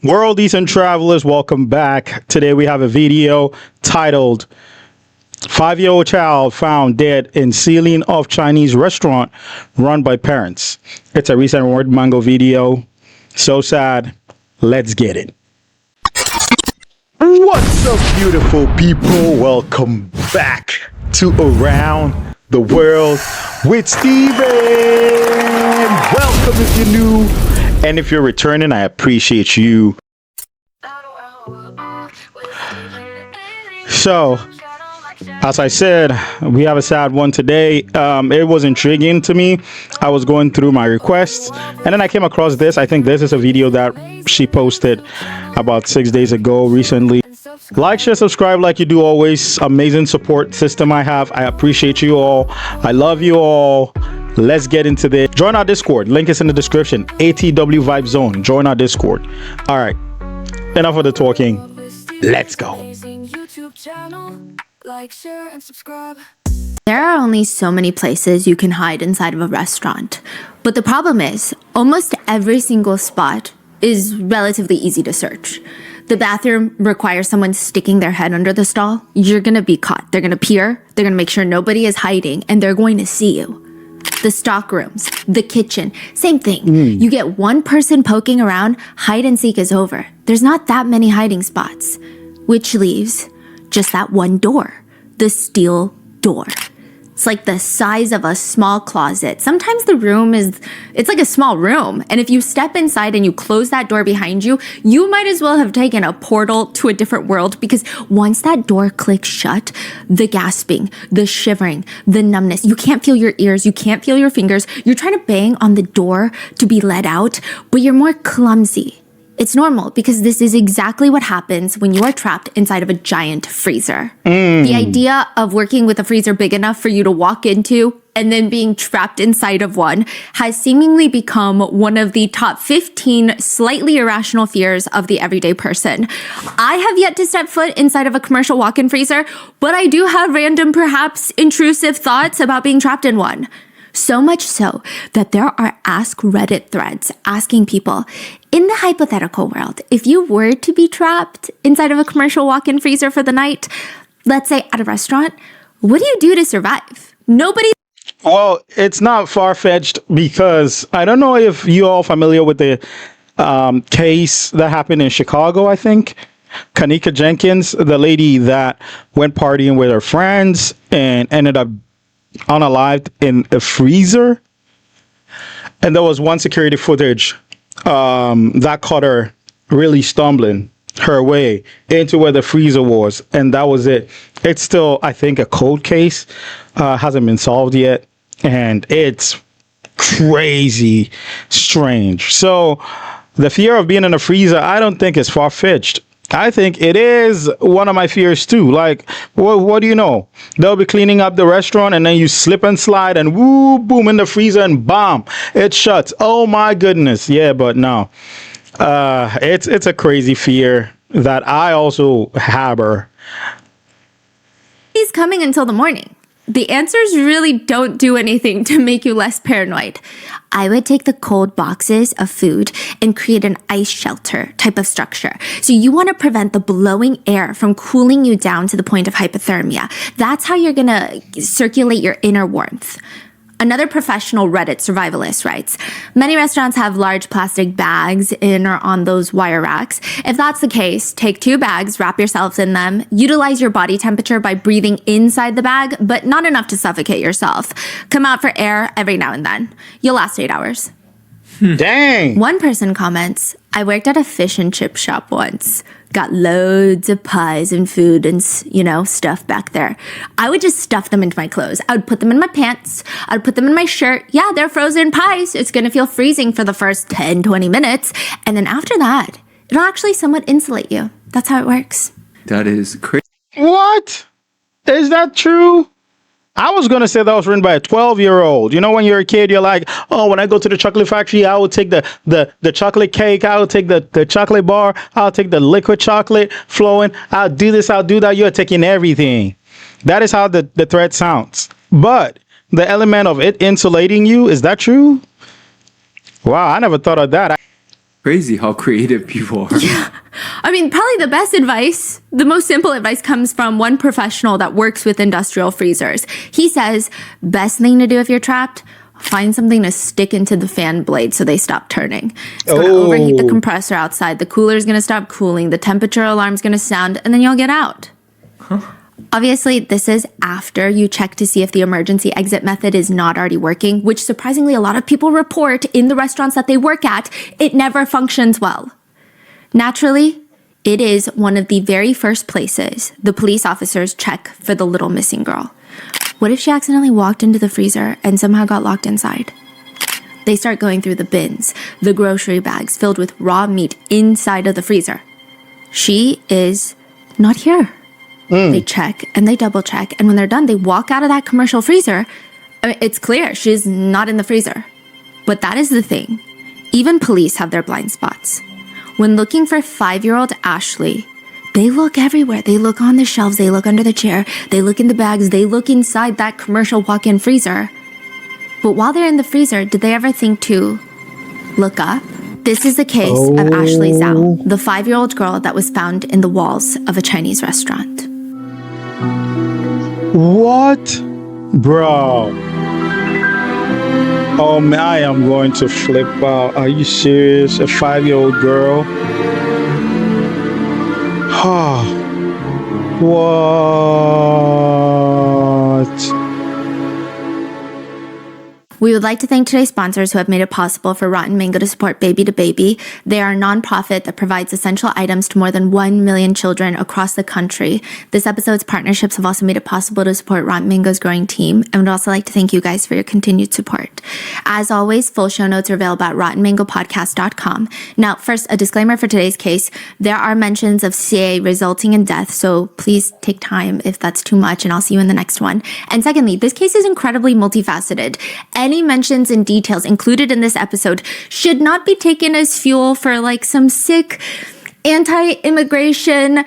Worldies and travelers, welcome back. Today we have a video titled 5-year-old child found dead in ceiling of Chinese restaurant run by parents. It's a recent Word Mango video. So sad. Let's get it. What's up, beautiful people? Welcome back to Around the World with Steven. Welcome if you're new. And if you're returning, I appreciate you. So, as I said, we have a sad one today. It was intriguing to me. I was going through my requests, and then I came across this. I think this is a video that she posted about 6 days ago recently. Like, share, subscribe like you do always. Amazing support system I have. I appreciate you all. I love you all. Let's get into this. Join our Discord. Link is in the description. ATW Vibe Zone. Join our Discord. All right. Enough of the talking. Let's go. Like, share, and subscribe. There are only so many places you can hide inside of a restaurant. But the problem is, almost every single spot is relatively easy to search. The bathroom requires someone sticking their head under the stall. You're gonna be caught. They're gonna peer. They're gonna make sure nobody is hiding, and they're going to see you. The stock rooms, the kitchen, same thing. You get one person poking around, hide and seek is over. There's not that many hiding spots, which leaves just that one door, the steel door. It's like the size of a small closet. Sometimes the room it's like a small room. And if you step inside and you close that door behind you, you might as well have taken a portal to a different world, because once that door clicks shut, the gasping, the shivering, the numbness, you can't feel your ears, you can't feel your fingers. You're trying to bang on the door to be let out, but you're more clumsy. It's normal, because this is exactly what happens when you are trapped inside of a giant freezer. The idea of working with a freezer big enough for you to walk into and then being trapped inside of one has seemingly become one of the top 15 slightly irrational fears of the everyday person. I have yet to step foot inside of a commercial walk-in freezer, but I do have random, perhaps intrusive thoughts about being trapped in one. So much so that there are Ask Reddit threads asking people, in the hypothetical world, if you were to be trapped inside of a commercial walk-in freezer for the night, let's say at a restaurant, what do you do to survive? Nobody. Well, it's not far-fetched, because I don't know if you all familiar with the case that happened in Chicago, I think. Kanika Jenkins, the lady that went partying with her friends and ended up unalived in a freezer. And there was one security footage that caught her really stumbling her way into where the freezer was, and that was it. It's still, I think, a cold case, hasn't been solved yet, and it's crazy strange. So the fear of being in a freezer, I don't think is far-fetched. I think it is one of my fears too. Like, what do you know? They'll be cleaning up the restaurant, and then you slip and slide, and woo, boom, in the freezer, and bam, it shuts. Oh my goodness. Yeah, but no. It's a crazy fear that I also harbor. He's coming until the morning. The answers really don't do anything to make you less paranoid. I would take the cold boxes of food and create an ice shelter type of structure. So you want to prevent the blowing air from cooling you down to the point of hypothermia. That's how you're going to circulate your inner warmth. Another professional Reddit survivalist writes, many restaurants have large plastic bags in or on those wire racks. If that's the case, take 2 bags, wrap yourselves in them, utilize your body temperature by breathing inside the bag, but not enough to suffocate yourself. Come out for air every now and then. You'll last 8 hours. Dang. One person comments, I worked at a fish and chip shop once. Got loads of pies and food and, stuff back there. I would just stuff them into my clothes. I would put them in my pants. I would put them in my shirt. Yeah, they're frozen pies. It's going to feel freezing for the first 10, 20 minutes. And then after that, it'll actually somewhat insulate you. That's how it works. That is crazy. What? Is that true? I was going to say that was written by a 12-year-old. You know, when you're a kid, you're like, oh, when I go to the chocolate factory, I will take the chocolate cake. I will take the chocolate bar. I'll take the liquid chocolate flowing. I'll do this. I'll do that. You're taking everything. That is how the thread sounds. But the element of it insulating you, is that true? Wow, I never thought of that. Crazy how creative people are. I mean, probably the best advice, the most simple advice comes from one professional that works with industrial freezers. He says, best thing to do if you're trapped, find something to stick into the fan blade so they stop turning. It's going to overheat the compressor outside. The cooler is going to stop cooling. The temperature alarm is going to sound, and then you'll get out. Obviously, this is after you check to see if the emergency exit method is not already working, which surprisingly a lot of people report in the restaurants that they work at. It never functions well. Naturally, it is one of the very first places the police officers check for the little missing girl. What if she accidentally walked into the freezer and somehow got locked inside? They start going through the bins, the grocery bags filled with raw meat inside of the freezer. She is not here. They check and they double check, and when they're done, they walk out of that commercial freezer. I mean, it's clear she's not in the freezer. But that is the thing. Even police have their blind spots. When looking for 5-year-old Ashley, they look everywhere. They look on the shelves, they look under the chair, they look in the bags, they look inside that commercial walk-in freezer. But while they're in the freezer, did they ever think to look up? This is the case of Ashley Zhao, the 5-year-old girl that was found in the walls of a Chinese restaurant. What? Bro. Oh man, I am going to flip out. Are you serious? A 5-year-old girl? What? We would like to thank today's sponsors who have made it possible for Rotten Mango to support Baby to Baby. They are a nonprofit that provides essential items to more than 1 million children across the country. This episode's partnerships have also made it possible to support Rotten Mango's growing team, and would also like to thank you guys for your continued support. As always, full show notes are available at rottenmangopodcast.com. Now, first, a disclaimer for today's case. There are mentions of CA resulting in death, so please take time if that's too much, and I'll see you in the next one. And secondly, this case is incredibly multifaceted. Any mentions and details included in this episode should not be taken as fuel for like some sick anti-immigration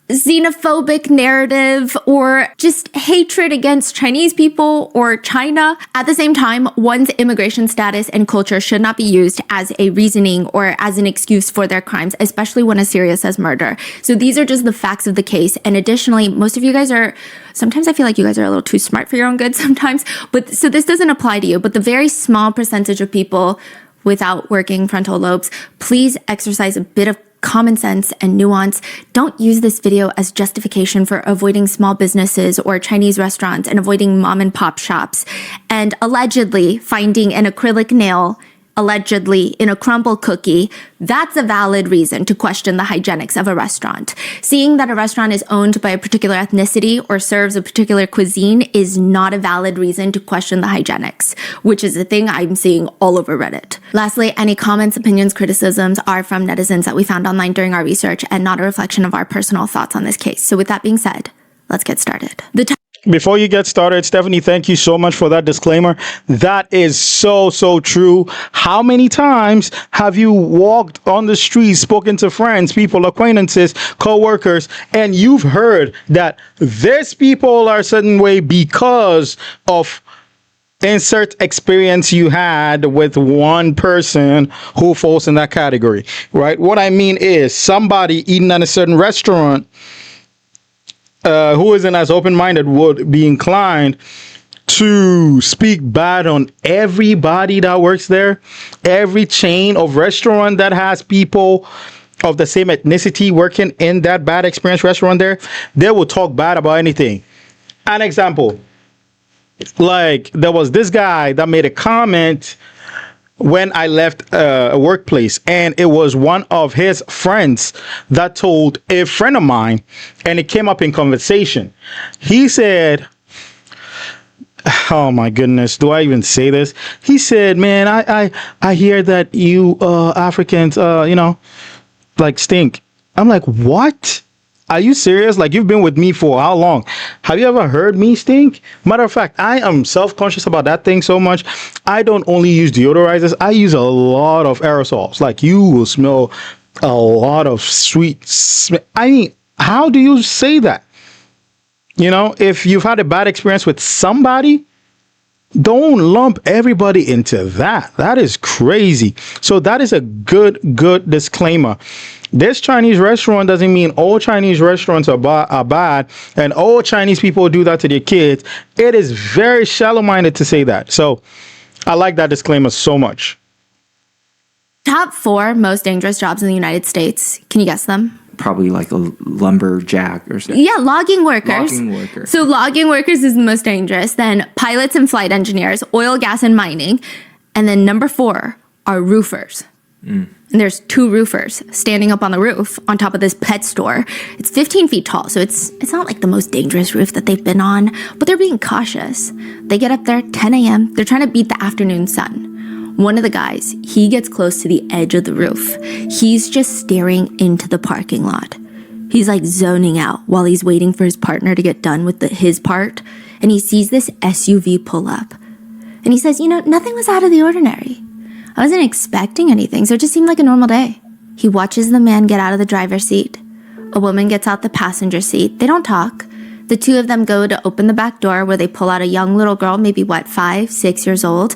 xenophobic narrative or just hatred against Chinese people or China. At the same time, one's immigration status and culture should not be used as a reasoning or as an excuse for their crimes, especially when as serious as murder. So these are just the facts of the case. And additionally, most of you guys are, sometimes I feel like you guys are a little too smart for your own good sometimes, but so this doesn't apply to you, but the very small percentage of people without working frontal lobes, please exercise a bit of common sense and nuance. Don't use this video as justification for avoiding small businesses or Chinese restaurants and avoiding mom and pop shops. And allegedly finding an acrylic nail, allegedly in a crumble cookie, that's a valid reason to question the hygienics of a restaurant. Seeing that a restaurant is owned by a particular ethnicity or serves a particular cuisine is not a valid reason to question the hygienics, which is a thing I'm seeing all over Reddit. Lastly, any comments, opinions, criticisms are from netizens that we found online during our research and not a reflection of our personal thoughts on this case. So with that being said, let's get started. Before you get started, Stephanie, thank you so much for that disclaimer. That is so true. How many times have you walked on the street, spoken to friends, people, acquaintances, co-workers, and you've heard that these people are a certain way because of insert experience you had with one person who falls in that category, right? What I mean is somebody eating at a certain restaurant who isn't as open-minded would be inclined to speak bad on everybody that works there, every chain of restaurant that has people of the same ethnicity working in that bad experience restaurant there. They will talk bad about anything. An example, like there was this guy that made a comment when I left a workplace, and it was one of his friends that told a friend of mine, and it came up in conversation. He said, oh my goodness, do I even say this? He said, man, I hear that you Africans, like stink. I'm like, what? Are you serious? Like, you've been with me for how long? Have you ever heard me stink? Matter of fact, I am self-conscious about that thing so much. I don't only use deodorizers. I use a lot of aerosols. Like, you will smell a lot of I mean, how do you say that? You know, if you've had a bad experience with somebody, Don't lump everybody into that. That is crazy. So that is a good disclaimer. This Chinese restaurant doesn't mean all Chinese restaurants are bad and all Chinese people do that to their kids. It is very shallow-minded to say that. So I like that disclaimer so much. Top 4 most dangerous jobs in the United States. Can you guess them? Probably like a lumberjack or something. Yeah, logging workers. Logging worker. So logging workers is the most dangerous. Then pilots and flight engineers, oil, gas, and mining. And then number 4 are roofers. And there's 2 roofers standing up on the roof on top of this pet store. It's 15 feet tall, so it's not like the most dangerous roof that they've been on, but they're being cautious. They get up there 10 a.m. They're trying to beat the afternoon sun. One of the guys, he gets close to the edge of the roof. He's just staring into the parking lot. He's like zoning out while he's waiting for his partner to get done with his part. And he sees this SUV pull up. And he says, nothing was out of the ordinary. I wasn't expecting anything, so it just seemed like a normal day. He watches the man get out of the driver's seat. A woman gets out the passenger seat. They don't talk. The 2 of them go to open the back door where they pull out a young little girl, maybe 5, 6 years old.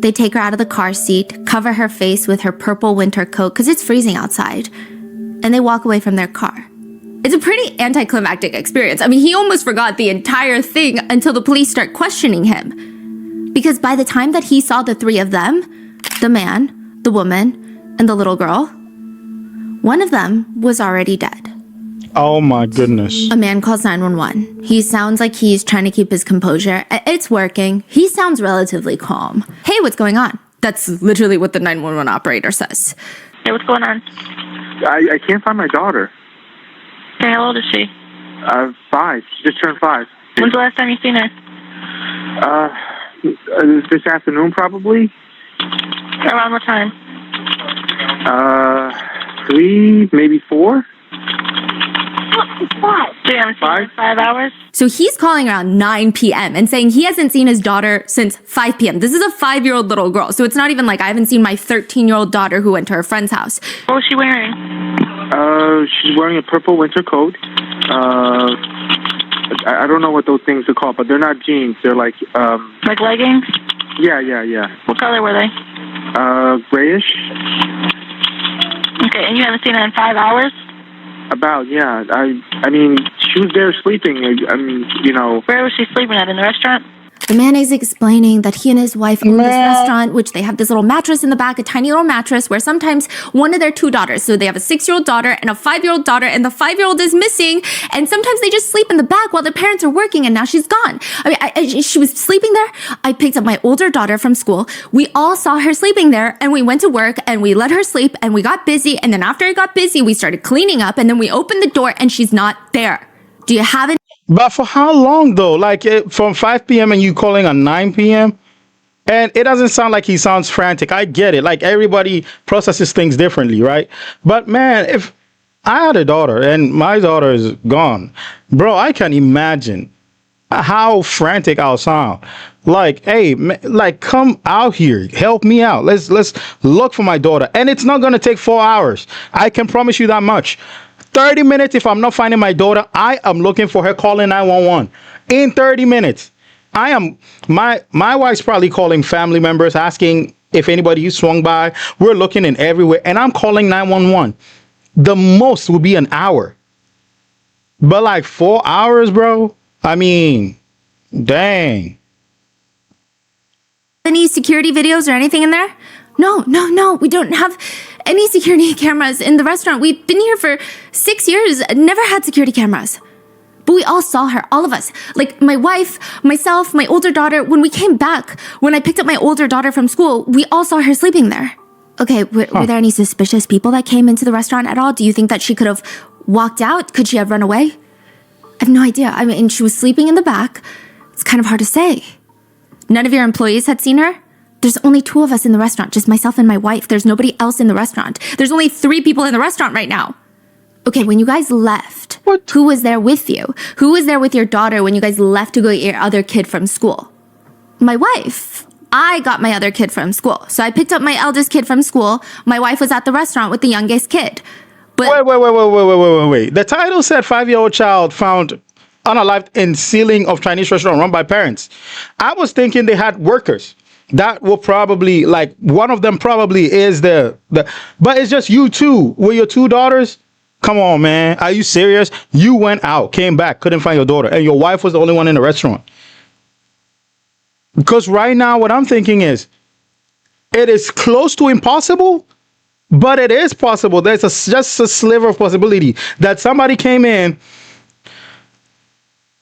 They take her out of the car seat, cover her face with her purple winter coat because it's freezing outside, and they walk away from their car. It's a pretty anticlimactic experience. I mean, he almost forgot the entire thing until the police start questioning him. Because by the time that he saw the 3 of them, the man, the woman, and the little girl, one of them was already dead. Oh my goodness. A man calls 911. He sounds like he's trying to keep his composure. It's working. He sounds relatively calm. Hey, what's going on? That's literally what the 911 operator says. Hey, what's going on? I can't find my daughter. Hey, how old is she? 5. She just turned 5. When's the last time you seen her? This afternoon, probably. Around what time? 3, maybe 4. Why? So you haven't seen her in 5 hours? So he's calling around 9 p.m. and saying he hasn't seen his daughter since 5 p.m. This is a 5-year-old little girl. So it's not even like I haven't seen my 13-year-old daughter who went to her friend's house. What was she wearing? She's wearing a purple winter coat. I don't know what those things are called, but they're not jeans. They're like... Like leggings? Yeah. What color were they? Grayish. Okay, and you haven't seen her in 5 hours? About, yeah. I mean, she was there sleeping. Where was she sleeping at? In the restaurant? The man is explaining that he and his wife own this restaurant, which they have this little mattress in the back, a tiny little mattress where sometimes one of their 2 daughters, so they have a 6-year-old daughter and a 5-year-old daughter, and the 5-year-old is missing, and sometimes they just sleep in the back while their parents are working, and now she's gone. She was sleeping there. I picked up my older daughter from school. We all saw her sleeping there, and we went to work, and we let her sleep, and we got busy, and then after I got busy, we started cleaning up, and then we opened the door, and she's not there. Do you have it? But for how long though? Like from 5 p.m. and you calling at 9 p.m.? And it doesn't sound like he sounds frantic. I get it. Like everybody processes things differently, right? But man, if I had a daughter and my daughter is gone, bro, I can imagine how frantic I'll sound. Like, hey, like come out here, help me out. Let's look for my daughter. And it's not gonna take 4 hours. I can promise you that much. 30 minutes, if I'm not finding my daughter, I am looking for her, calling 911. In 30 minutes, my wife's probably calling family members, asking if anybody swung by. We're looking in everywhere, and I'm calling 911. The most will be an hour. But like 4 hours, bro? I mean, dang. Any security videos or anything in there? No, we don't have any security cameras in the restaurant. We've been here for 6 years, never had security cameras. But we all saw her, all of us. Like my wife, myself, my older daughter. When we came back, when I picked up my older daughter from school, we all saw her sleeping there. Okay, were there any suspicious people that came into the restaurant at all? Do you think that she could have walked out? Could she have run away? I have no idea. I mean, she was sleeping in the back. It's kind of hard to say. None of your employees had seen her? There's only 2 of us in the restaurant, just myself and my wife. There's nobody else in the restaurant. There's only 3 people in the restaurant right now. Okay, when you guys left, who was there with you? Who was there with your daughter when you guys left to go get your other kid from school? My wife. I got my other kid from school. So I picked up my eldest kid from school. My wife was at the restaurant with the youngest kid. But Wait. The title said 5-year-old child found unalived in ceiling of Chinese restaurant run by parents. I was thinking they had workers. That will probably, like, one of them probably is but it's just you two with your two daughters. Come on, man. Are you serious? You went out, came back, couldn't find your daughter, and your wife was the only one in the restaurant. Because right now, what I'm thinking is, it is close to impossible, but it is possible. There's just a sliver of possibility that somebody came in,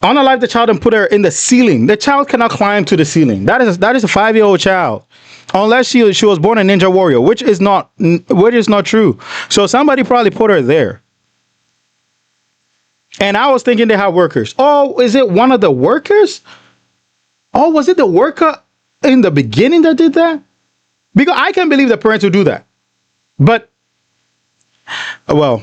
unalived the child, and put her in the ceiling. The child cannot climb to the ceiling. That is a 5-year-old child, unless she was born a ninja warrior, which is not true. So somebody probably put her there. And I was thinking they have workers. Oh, is it one of the workers? Oh, was it the worker in the beginning that did that? Because I can't believe the parents would do that. But, well,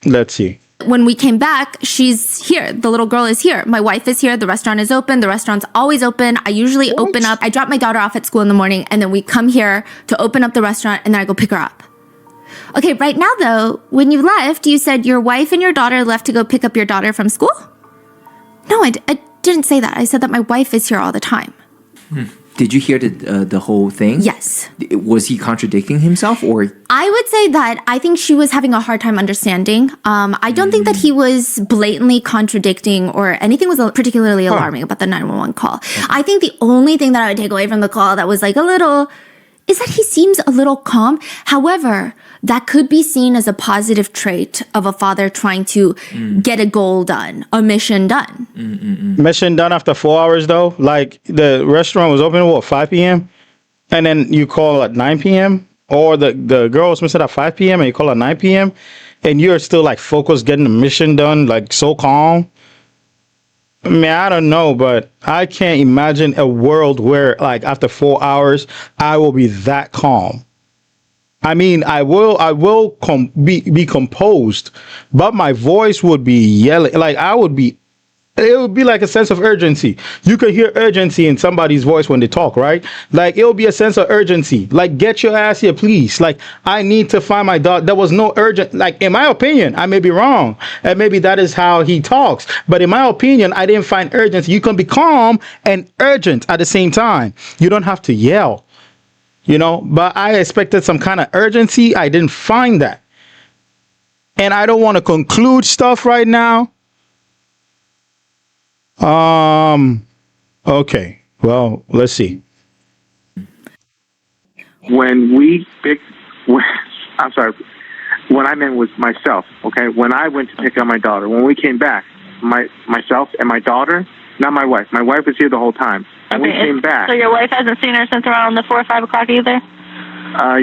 let's see. When we came back, she's here. The little girl is here. My wife is here. The restaurant is open. The restaurant's always open. I usually open up. I drop my daughter off at school in the morning, and then we come here to open up the restaurant, and then I go pick her up. Okay, right now, though, when you left, you said your wife and your daughter left to go pick up your daughter from school? No, I didn't say that. I said that my wife is here all the time. Did you hear the whole thing? Yes. Was he contradicting himself, or? I would say that I think she was having a hard time understanding. I don't think that he was blatantly contradicting or anything was particularly alarming about the 911 call. I think the only thing that I would take away from the call that was like a little is that he seems a little calm. However, that could be seen as a positive trait of a father trying to get a goal done, a mission done. Mission done after 4 hours, though? Like, the restaurant was open, 5 p.m.? And then you call at 9 p.m.? Or the girl was missing at 5 p.m. and you call at 9 p.m.? And you're still, like, focused, getting the mission done, like, so calm? I mean, I don't know, but I can't imagine a world where, like, after 4 hours, I will be that calm. I mean, I will be composed, but my voice would be yelling. Like, it would be like a sense of urgency. You could hear urgency in somebody's voice when they talk, right? Like, it'll be a sense of urgency. Like, get your ass here, please. Like, I need to find my daughter. There was no urgent, like, in my opinion, I may be wrong. And maybe that is how he talks. But in my opinion, I didn't find urgency. You can be calm and urgent at the same time. You don't have to yell, but I expected some kind of urgency. I didn't find that. And I don't want to conclude stuff right now. Okay. Well, let's see. When I meant was myself, okay? When I went to pick up my daughter, when we came back, myself and my daughter, not my wife. My wife was here the whole time. When we came back. So your wife hasn't seen her since around the 4 or 5 o'clock either?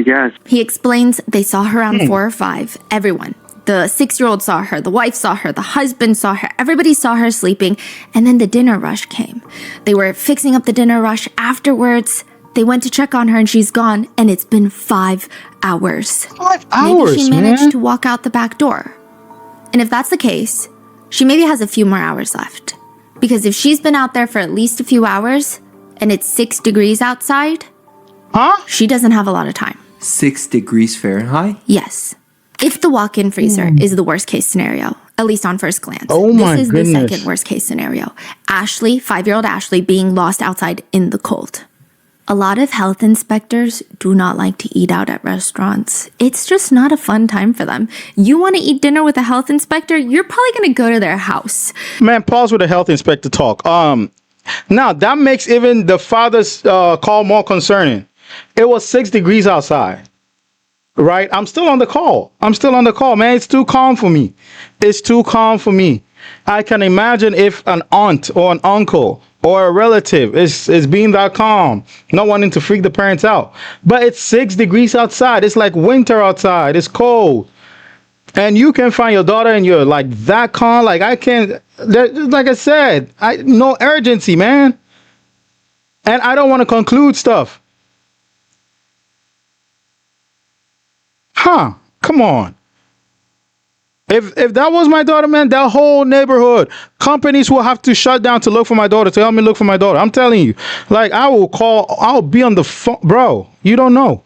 Yes. He explains they saw her around 4 or 5. Everyone. The 6-year-old saw her, the wife saw her, the husband saw her, everybody saw her sleeping, and then the dinner rush came. They were fixing up the dinner rush. Afterwards, they went to check on her and she's gone, and it's been 5 hours. 5 hours, Maybe she managed to walk out the back door. And if that's the case, she maybe has a few more hours left. Because if she's been out there for at least a few hours, and it's 6 degrees outside, she doesn't have a lot of time. 6 degrees Fahrenheit? Yes. If the walk-in freezer is the worst case scenario, at least on first glance. Oh my This is goodness. the second worst case scenario. Ashley, 5-year-old Ashley, being lost outside in the cold. A lot of health inspectors do not like to eat out at restaurants. It's just not a fun time for them. You want to eat dinner with a health inspector, you're probably going to go to their house. Man, pause with the health inspector talk. Now that makes even the father's call more concerning. It was 6 degrees outside. Right? I'm still on the call, man. It's too calm for me. I can imagine if an aunt or an uncle or a relative is being that calm, not wanting to freak the parents out. But it's 6 degrees outside. It's like winter outside. It's cold. And you can find your daughter and you're like that calm. Like, I can't, like I said, no urgency, man. And I don't want to conclude stuff. Come on. If that was my daughter, man, that whole neighborhood, companies will have to shut down to look for my daughter, to help me look for my daughter. I'm telling you, like, I'll be on the phone, bro. You don't know.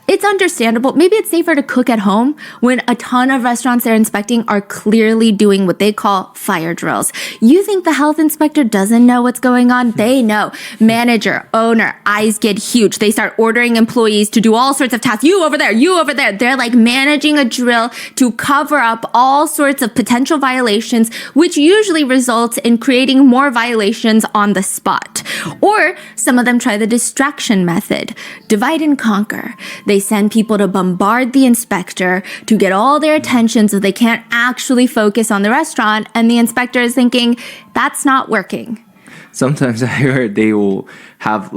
It's understandable. Maybe it's safer to cook at home when a ton of restaurants they're inspecting are clearly doing what they call fire drills. You think the health inspector doesn't know what's going on? They know. Manager, owner, eyes get huge. They start ordering employees to do all sorts of tasks. You over there, you over there. They're like managing a drill to cover up all sorts of potential violations, which usually results in creating more violations on the spot. Or some of them try the distraction method. Divide and conquer. They send people to bombard the inspector to get all their attention so they can't actually focus on the restaurant, and the inspector is thinking, that's not working. Sometimes I heard they will have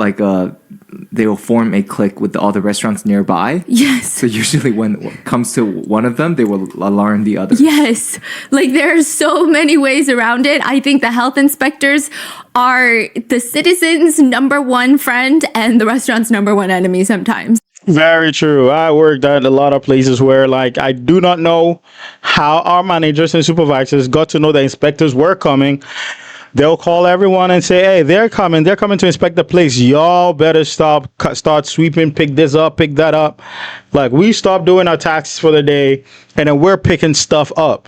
they will form a clique with all the restaurants nearby. Yes. So usually when it comes to one of them, they will alarm the others. Yes. Like there are so many ways around it. I think the health inspectors are the citizens' number one friend and the restaurant's number one enemy sometimes. Very true. I worked at a lot of places where, like, I do not know how our managers and supervisors got to know the inspectors were coming. They'll call everyone and say, hey, they're coming to inspect the place. Y'all better start sweeping, pick this up, pick that up. Like, we stopped doing our tasks for the day, and then we're picking stuff up.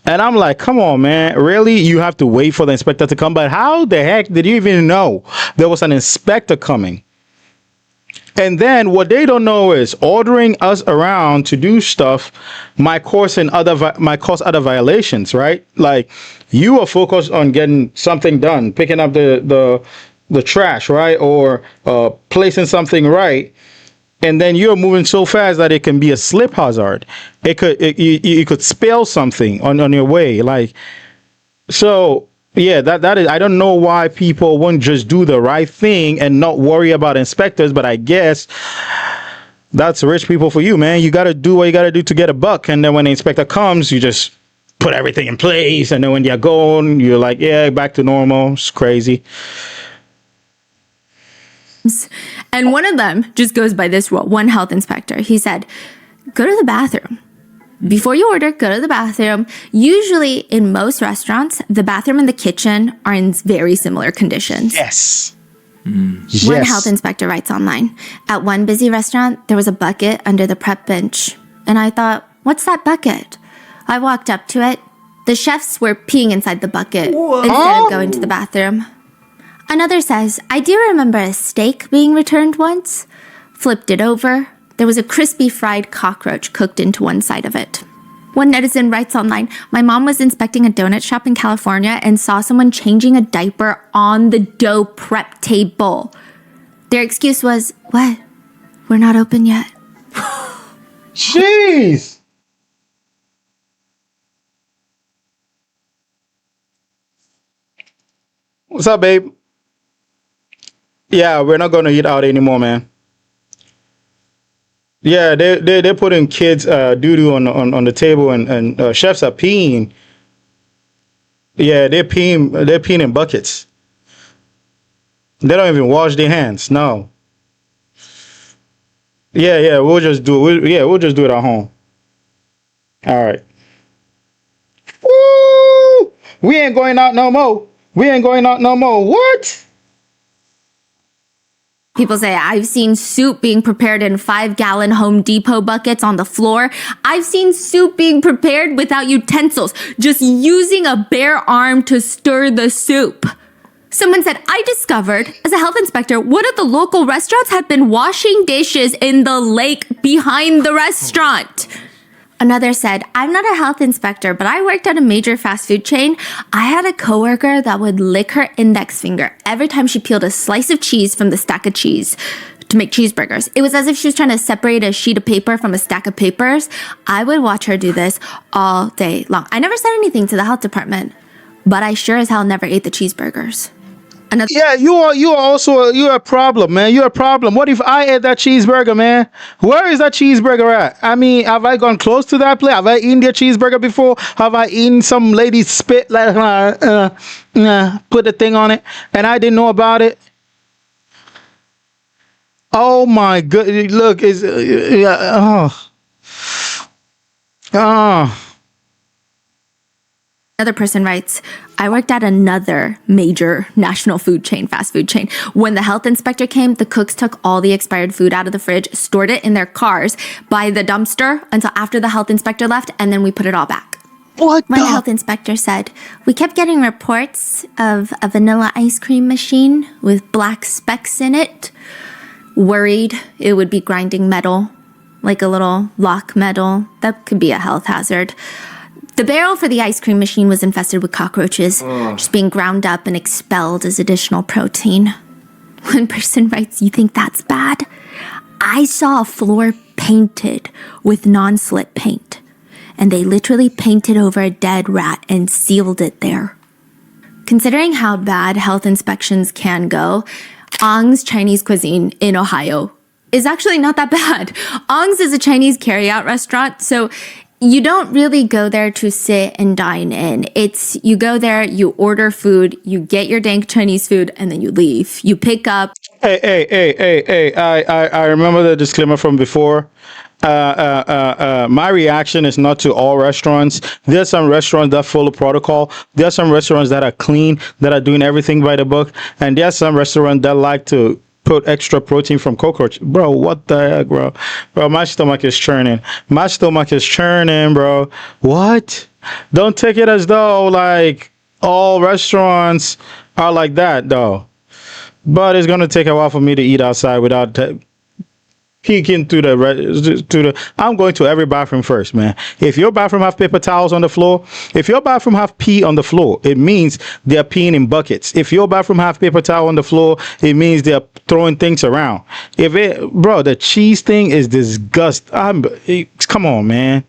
And I'm like, come on, man. Really? You have to wait for the inspector to come? But how the heck did you even know there was an inspector coming? And then what they don't know is ordering us around to do stuff might cause other violations, right? Like, you are focused on getting something done, picking up the trash, right? Or placing something right. And then you're moving so fast that it can be a slip hazard. You could spill something on your way. Like, so yeah, that is, I don't know why people won't just do the right thing and not worry about inspectors, but I guess that's rich people for you, man. You got to do what you got to do to get a buck. And then when the inspector comes, you just put everything in place. And then when they're gone, you're like, yeah, back to normal. It's crazy. And one of them just goes by this rule. One health inspector, he said, go to the bathroom. Before you order, go to the bathroom. Usually in most restaurants, the bathroom and the kitchen are in very similar conditions. Yes. One health inspector writes online, at one busy restaurant, there was a bucket under the prep bench. And I thought, what's that bucket? I walked up to it. The chefs were peeing inside the bucket instead of going to the bathroom. Another says, I do remember a steak being returned once. Flipped it over. There was a crispy fried cockroach cooked into one side of it. One netizen writes online, my mom was inspecting a donut shop in California and saw someone changing a diaper on the dough prep table. Their excuse was, what? We're not open yet. Jeez. What's up, babe? Yeah, we're not going to eat out anymore, man. Yeah, they're putting kids doo-doo on the table, and chefs are peeing. Yeah, they're peeing in buckets. They don't even wash their hands. No. Yeah, we'll just do it. We'll just do it at home. All right. Woo! We ain't going out no more. What? People say, I've seen soup being prepared in 5-gallon Home Depot buckets on the floor. I've seen soup being prepared without utensils, just using a bare arm to stir the soup. Someone said, I discovered, as a health inspector, one of the local restaurants had been washing dishes in the lake behind the restaurant. Another said, I'm not a health inspector, but I worked at a major fast food chain. I had a coworker that would lick her index finger every time she peeled a slice of cheese from the stack of cheese to make cheeseburgers. It was as if she was trying to separate a sheet of paper from a stack of papers. I would watch her do this all day long. I never said anything to the health department, but I sure as hell never ate the cheeseburgers. Yeah, you're a problem, man. You're a problem. What if I ate that cheeseburger, man? Where is that cheeseburger at? I mean, have I gone close to that place? Have I eaten their cheeseburger before? Have I eaten some lady's spit, like put the thing on it, and I didn't know about it? Oh my god! Look, it's Another person writes, I worked at another major national fast food chain. When the health inspector came, the cooks took all the expired food out of the fridge, stored it in their cars by the dumpster until after the health inspector left, and then we put it all back. What One health inspector said, we kept getting reports of a vanilla ice cream machine with black specks in it. Worried it would be grinding metal, like a little lock metal. That could be a health hazard. The barrel for the ice cream machine was infested with cockroaches, just being ground up and expelled as additional protein. One person writes, you think that's bad? I saw a floor painted with non-slip paint, and they literally painted over a dead rat and sealed it there. Considering how bad health inspections can go, Ong's Chinese cuisine in Ohio is actually not that bad. Ong's is a Chinese carry-out restaurant, so you don't really go there to sit and dine in. It's you go there, you order food, you get your dank Chinese food, and then you leave. You pick up. Hey. I remember the disclaimer from before. My reaction is not to all restaurants. There's some restaurants that follow protocol. There's some restaurants that are clean, that are doing everything by the book. And there's some restaurants that like to put extra protein from cockroach. Bro, what the heck, bro? Bro, my stomach is churning. My stomach is churning, bro. What? Don't take it as though, like, all restaurants are like that, though. But it's going to take a while for me to eat outside without peeking to the I'm going to every bathroom first, man. If your bathroom have paper towels on the floor, if your bathroom have pee on the floor, it means they're peeing in buckets. If your bathroom have paper towel on the floor, it means they're throwing things around. Bro, the cheese thing is disgusting. Come on, man.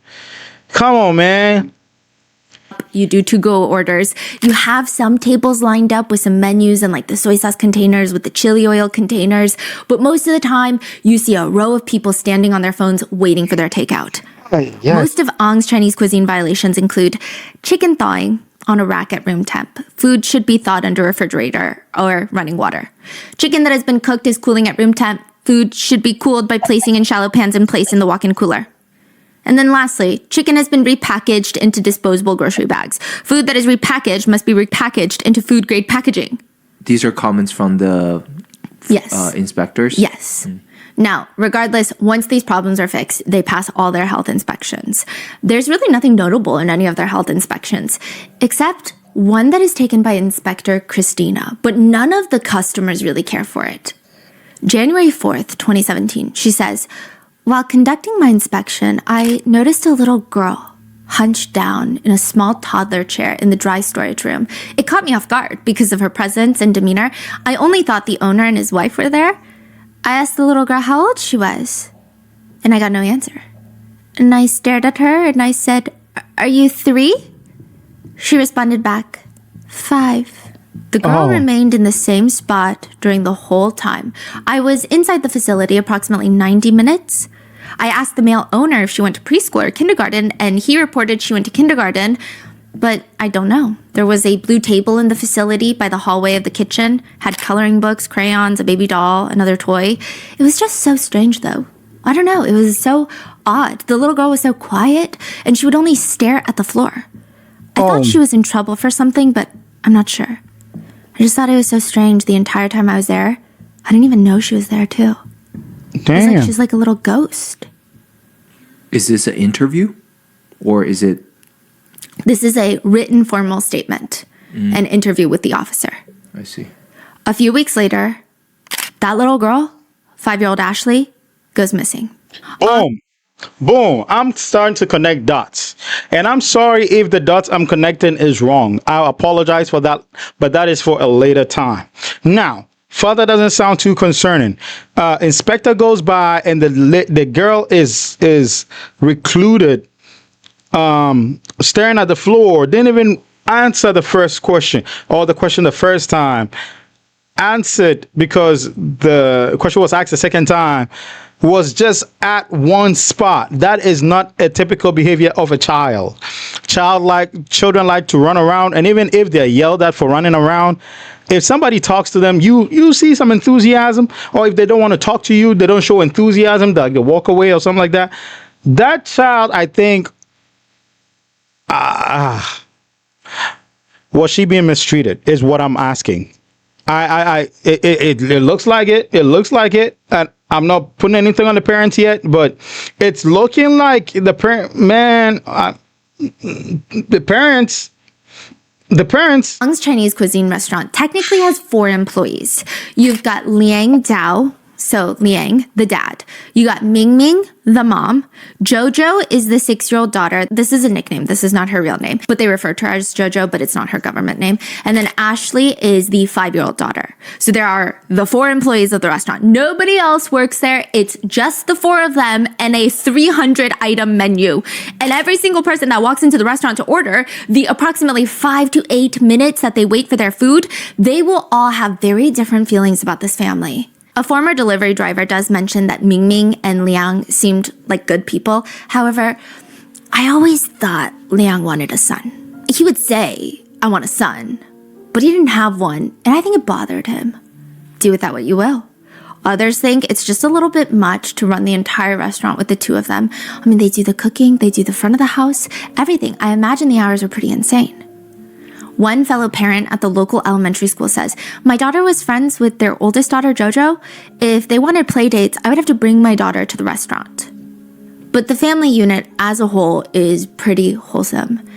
You do to-go orders. You have some tables lined up with some menus and like the soy sauce containers with the chili oil containers. But most of the time, you see a row of people standing on their phones waiting for their takeout. Yes. Most of Ong's Chinese cuisine violations include chicken thawing on a rack at room temp. Food should be thawed under refrigerator or running water. Chicken that has been cooked is cooling at room temp. Food should be cooled by placing in shallow pans and placed in the walk-in cooler. And then lastly, chicken has been repackaged into disposable grocery bags. Food that is repackaged must be repackaged into food-grade packaging. These are comments from the inspectors? Yes. Now, regardless, once these problems are fixed, they pass all their health inspections. There's really nothing notable in any of their health inspections, except one that is taken by Inspector Christina, but none of the customers really care for it. January 4th, 2017, she says, while conducting my inspection, I noticed a little girl hunched down in a small toddler chair in the dry storage room. It caught me off guard because of her presence and demeanor. I only thought the owner and his wife were there. I asked the little girl how old she was, and I got no answer. And I stared at her and I said, "Are you 3?" She responded back, 5. The girl remained in the same spot during the whole time. I was inside the facility approximately 90 minutes. I asked the male owner if she went to preschool or kindergarten, and he reported she went to kindergarten, but I don't know. There was a blue table in the facility by the hallway of the kitchen, had coloring books, crayons, a baby doll, another toy. It was just so strange, though. I don't know. It was so odd. The little girl was so quiet, and she would only stare at the floor. I thought she was in trouble for something, but I'm not sure. I just thought it was so strange the entire time I was there. I didn't even know she was there, too. Damn. It was like she's like a little ghost. Is this an interview? Or is it... This is a written formal statement, an interview with the officer. I see. A few weeks later, that little girl, 5-year-old Ashley, goes missing. Boom. I'm starting to connect dots. And I'm sorry if the dots I'm connecting is wrong. I apologize for that, but that is for a later time. Now, further doesn't sound too concerning. Inspector goes by and the girl is recluded, staring at the floor, didn't even answer the first question or the question the first time. Answered because the question was asked the second time, was just at one spot. That is not a typical behavior of a child. Children like to run around, and even if they're yelled at for running around, if somebody talks to them, you see some enthusiasm, or if they don't want to talk to you, they don't show enthusiasm, they walk away or something like that. That child, I think, Was she being mistreated? Is what I'm asking. It looks like it. It looks like it. And I'm not putting anything on the parents yet, but it's looking like the parent, man, the parents. Liang's Chinese cuisine restaurant technically has 4 employees. You've got Liang Dao, so Liang, the dad. You got Ming Ming, the mom. Jojo is the 6-year-old daughter. This is a nickname. This is not her real name, but they refer to her as Jojo, but it's not her government name. And then Ashley is the 5-year-old daughter. So there are the 4 employees of the restaurant. Nobody else works there. It's just the 4 of them and a 300-item menu. And every single person that walks into the restaurant to order, the approximately 5 to 8 minutes that they wait for their food, they will all have very different feelings about this family. A former delivery driver does mention that Ming Ming and Liang seemed like good people. However, I always thought Liang wanted a son. He would say, I want a son, but he didn't have one, and I think it bothered him. Do with that what you will. Others think it's just a little bit much to run the entire restaurant with the 2 of them. I mean, they do the cooking, they do the front of the house, everything. I imagine the hours are pretty insane. One fellow parent at the local elementary school says, my daughter was friends with their oldest daughter, Jojo. If they wanted play dates, I would have to bring my daughter to the restaurant. But the family unit as a whole is pretty wholesome.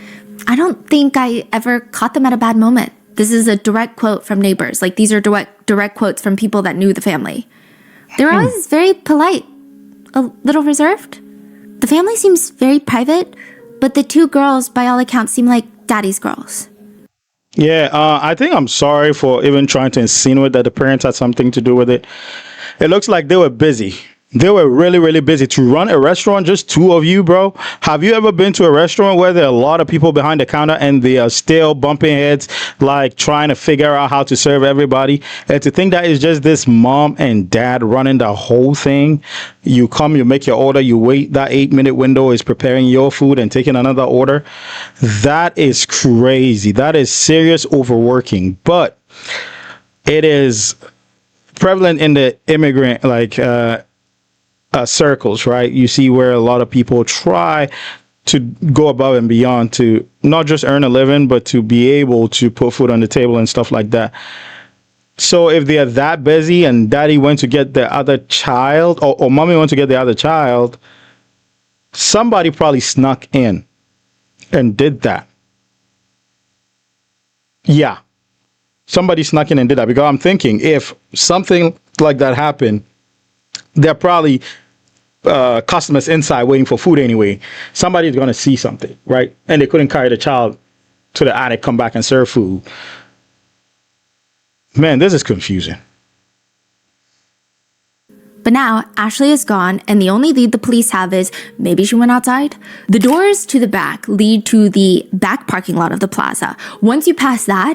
I don't think I ever caught them at a bad moment. This is a direct quote from neighbors. Like, these are direct quotes from people that knew the family. They were always very polite, a little reserved. The family seems very private, but the 2 girls, by all accounts, seem like daddy's girls. Yeah, I think I'm sorry for even trying to insinuate that the parents had something to do with it. It looks like they were busy. They were really, really busy to run a restaurant, just 2 of you, bro. Have you ever been to a restaurant where there are a lot of people behind the counter and they are still bumping heads, like trying to figure out how to serve everybody? And to think that it's just this mom and dad running the whole thing. You come, you make your order, you wait, that 8-minute window is preparing your food and taking another order. That is crazy. That is serious overworking. But it is prevalent in the immigrant, circles, right? You see where a lot of people try to go above and beyond to not just earn a living, but to be able to put food on the table and stuff like that. So if they're that busy and daddy went to get the other child, or mommy went to get the other child, somebody probably snuck in and did that. Yeah. Somebody snuck in and did that, because I'm thinking if something like that happened, they're probably customers inside waiting for food anyway. Somebody's going to see something, right? And they couldn't carry the child to the attic, come back and serve food. Man, this is confusing. But now, Ashley is gone, and the only lead the police have is maybe she went outside. The doors to the back lead to the back parking lot of the plaza. Once you pass that,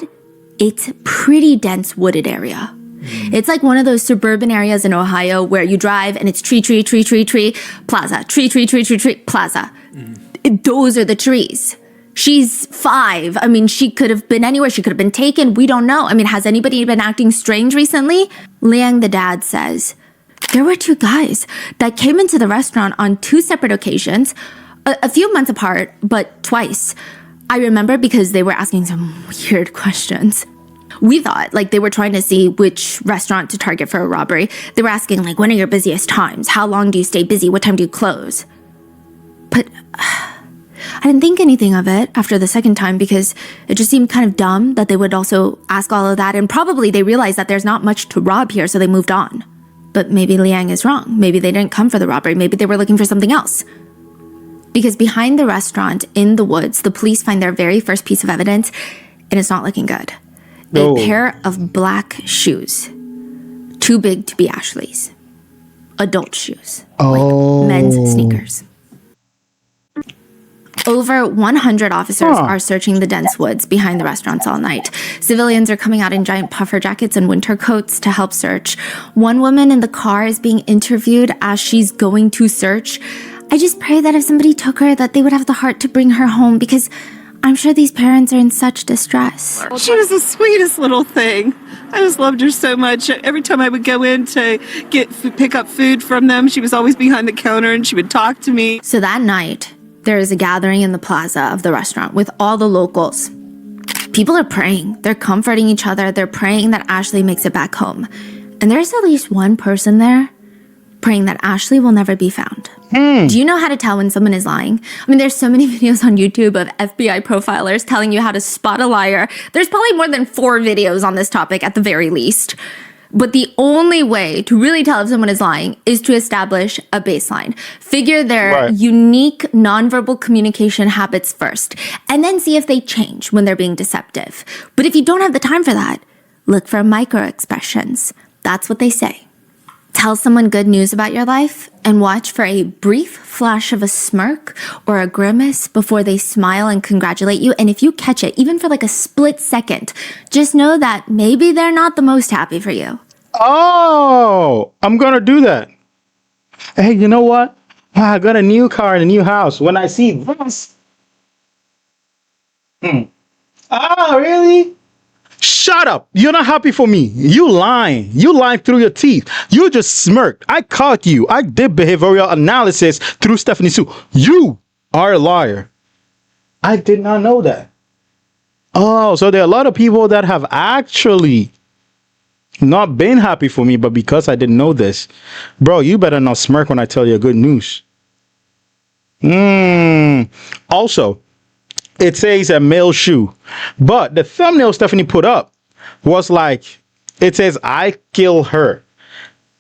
it's a pretty dense wooded area. It's like one of those suburban areas in Ohio where you drive and it's tree, plaza, tree, plaza. Those are the trees. She's 5. I mean, she could have been anywhere. She could have been taken. We don't know. I mean, has anybody been acting strange recently? Liang, the dad, says, there were 2 guys that came into the restaurant on 2 separate occasions, a few months apart, but twice. I remember because they were asking some weird questions. We thought, like, they were trying to see which restaurant to target for a robbery. They were asking, like, when are your busiest times? How long do you stay busy? What time do you close? But I didn't think anything of it after the second time because it just seemed kind of dumb that they would also ask all of that. And probably they realized that there's not much to rob here, so they moved on. But maybe Liang is wrong. Maybe they didn't come for the robbery. Maybe they were looking for something else. Because behind the restaurant in the woods, the police find their very first piece of evidence, and it's not looking good. A pair of black shoes. Too big to be Ashley's. Adult shoes. Like men's sneakers. Over 100 officers are searching the dense woods behind the restaurants all night. Civilians are coming out in giant puffer jackets and winter coats to help search. One woman in the car is being interviewed as she's going to search. I just pray that if somebody took her, that they would have the heart to bring her home, because I'm sure these parents are in such distress. She was the sweetest little thing. I just loved her so much. Every time I would go in to pick up food from them, she was always behind the counter and she would talk to me. So that night, there is a gathering in the plaza of the restaurant with all the locals. People are praying. They're comforting each other. They're praying that Ashley makes it back home. And there's at least one person there praying that Ashley will never be found. Do you know how to tell when someone is lying? I mean, there's so many videos on YouTube of FBI profilers telling you how to spot a liar. There's probably more than 4 videos on this topic at the very least. But the only way to really tell if someone is lying is to establish a baseline. Figure their unique nonverbal communication habits first, and then see if they change when they're being deceptive. But if you don't have the time for that, look for micro expressions. That's what they say. Tell someone good news about your life and watch for a brief flash of a smirk or a grimace before they smile and congratulate you. And if you catch it, even for like a split second, just know that maybe they're not the most happy for you. Oh, I'm going to do that. Hey, you know what? I got a new car and a new house. When I see this. Ah, really? Shut up. You're not happy for me. You lying. You lying through your teeth. You just smirked. I caught you. I did behavioral analysis through Stephanie Sue. You are a liar. I did not know that. Oh, so there are a lot of people that have actually not been happy for me, but because I didn't know this. Bro, you better not smirk when I tell you good news. Also, it says a male shoe, but the thumbnail Stephanie put up was like, it says, I kill her.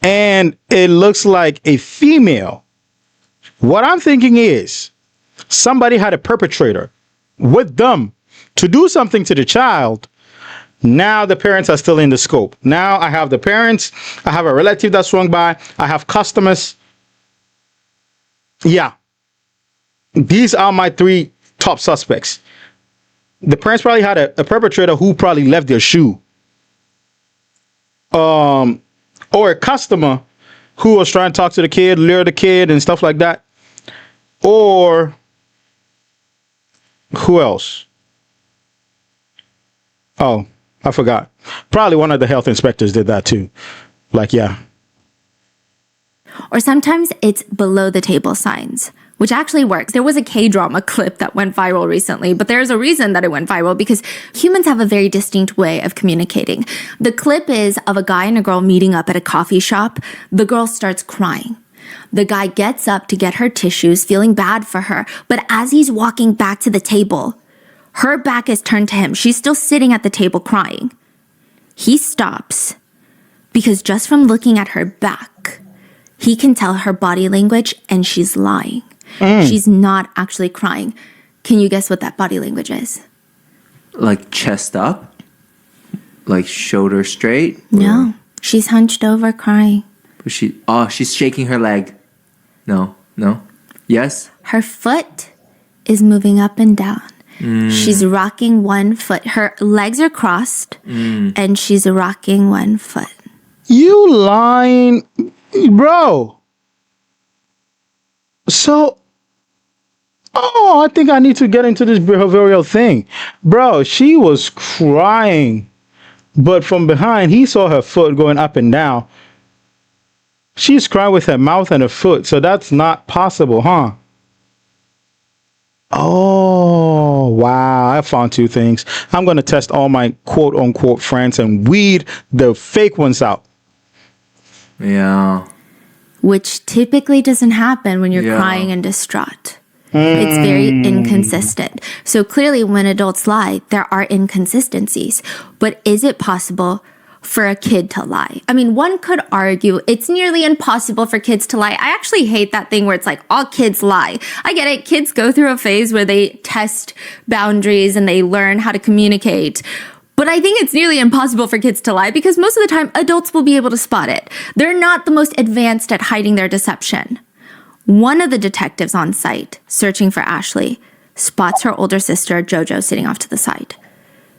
And it looks like a female. What I'm thinking is somebody had a perpetrator with them to do something to the child. Now the parents are still in the scope. Now I have the parents. I have a relative that swung by. I have customers. Yeah. These are my 3 top suspects. The parents probably had a perpetrator who probably left their shoe. Or a customer who was trying to talk to the kid, lure the kid and stuff like that. Or who else? Oh, I forgot. Probably one of the health inspectors did that too. Like, yeah. Or sometimes it's below the table signs, which actually works. There was a K-drama clip that went viral recently, but there's a reason that it went viral because humans have a very distinct way of communicating. The clip is of a guy and a girl meeting up at a coffee shop. The girl starts crying. The guy gets up to get her tissues, feeling bad for her, but as he's walking back to the table, her back is turned to him. She's still sitting at the table crying. He stops because just from looking at her back, he can tell her body language and she's lying. She's not actually crying. Can you guess what that body language is? Like chest up? Like shoulder straight? No, she's hunched over crying. But she's shaking her leg. No. Yes? Her foot is moving up and down. She's rocking one foot. Her legs are crossed and she's rocking one foot. You lying, bro. So, I think I need to get into this behavioral thing. Bro, she was crying, but from behind, he saw her foot going up and down. She's crying with her mouth and her foot, so that's not possible, huh? Oh, wow. I found 2 things. I'm going to test all my quote unquote friends and weed the fake ones out. Yeah. Which typically doesn't happen when you're crying and distraught. It's very inconsistent. So clearly when adults lie, there are inconsistencies. But is it possible for a kid to lie? I mean, one could argue it's nearly impossible for kids to lie. I actually hate that thing where it's like all kids lie. I get it. Kids go through a phase where they test boundaries and they learn how to communicate. But I think it's nearly impossible for kids to lie because most of the time adults will be able to spot it. They're not the most advanced at hiding their deception. One of the detectives on site, searching for Ashley, spots her older sister, Jojo, sitting off to the side.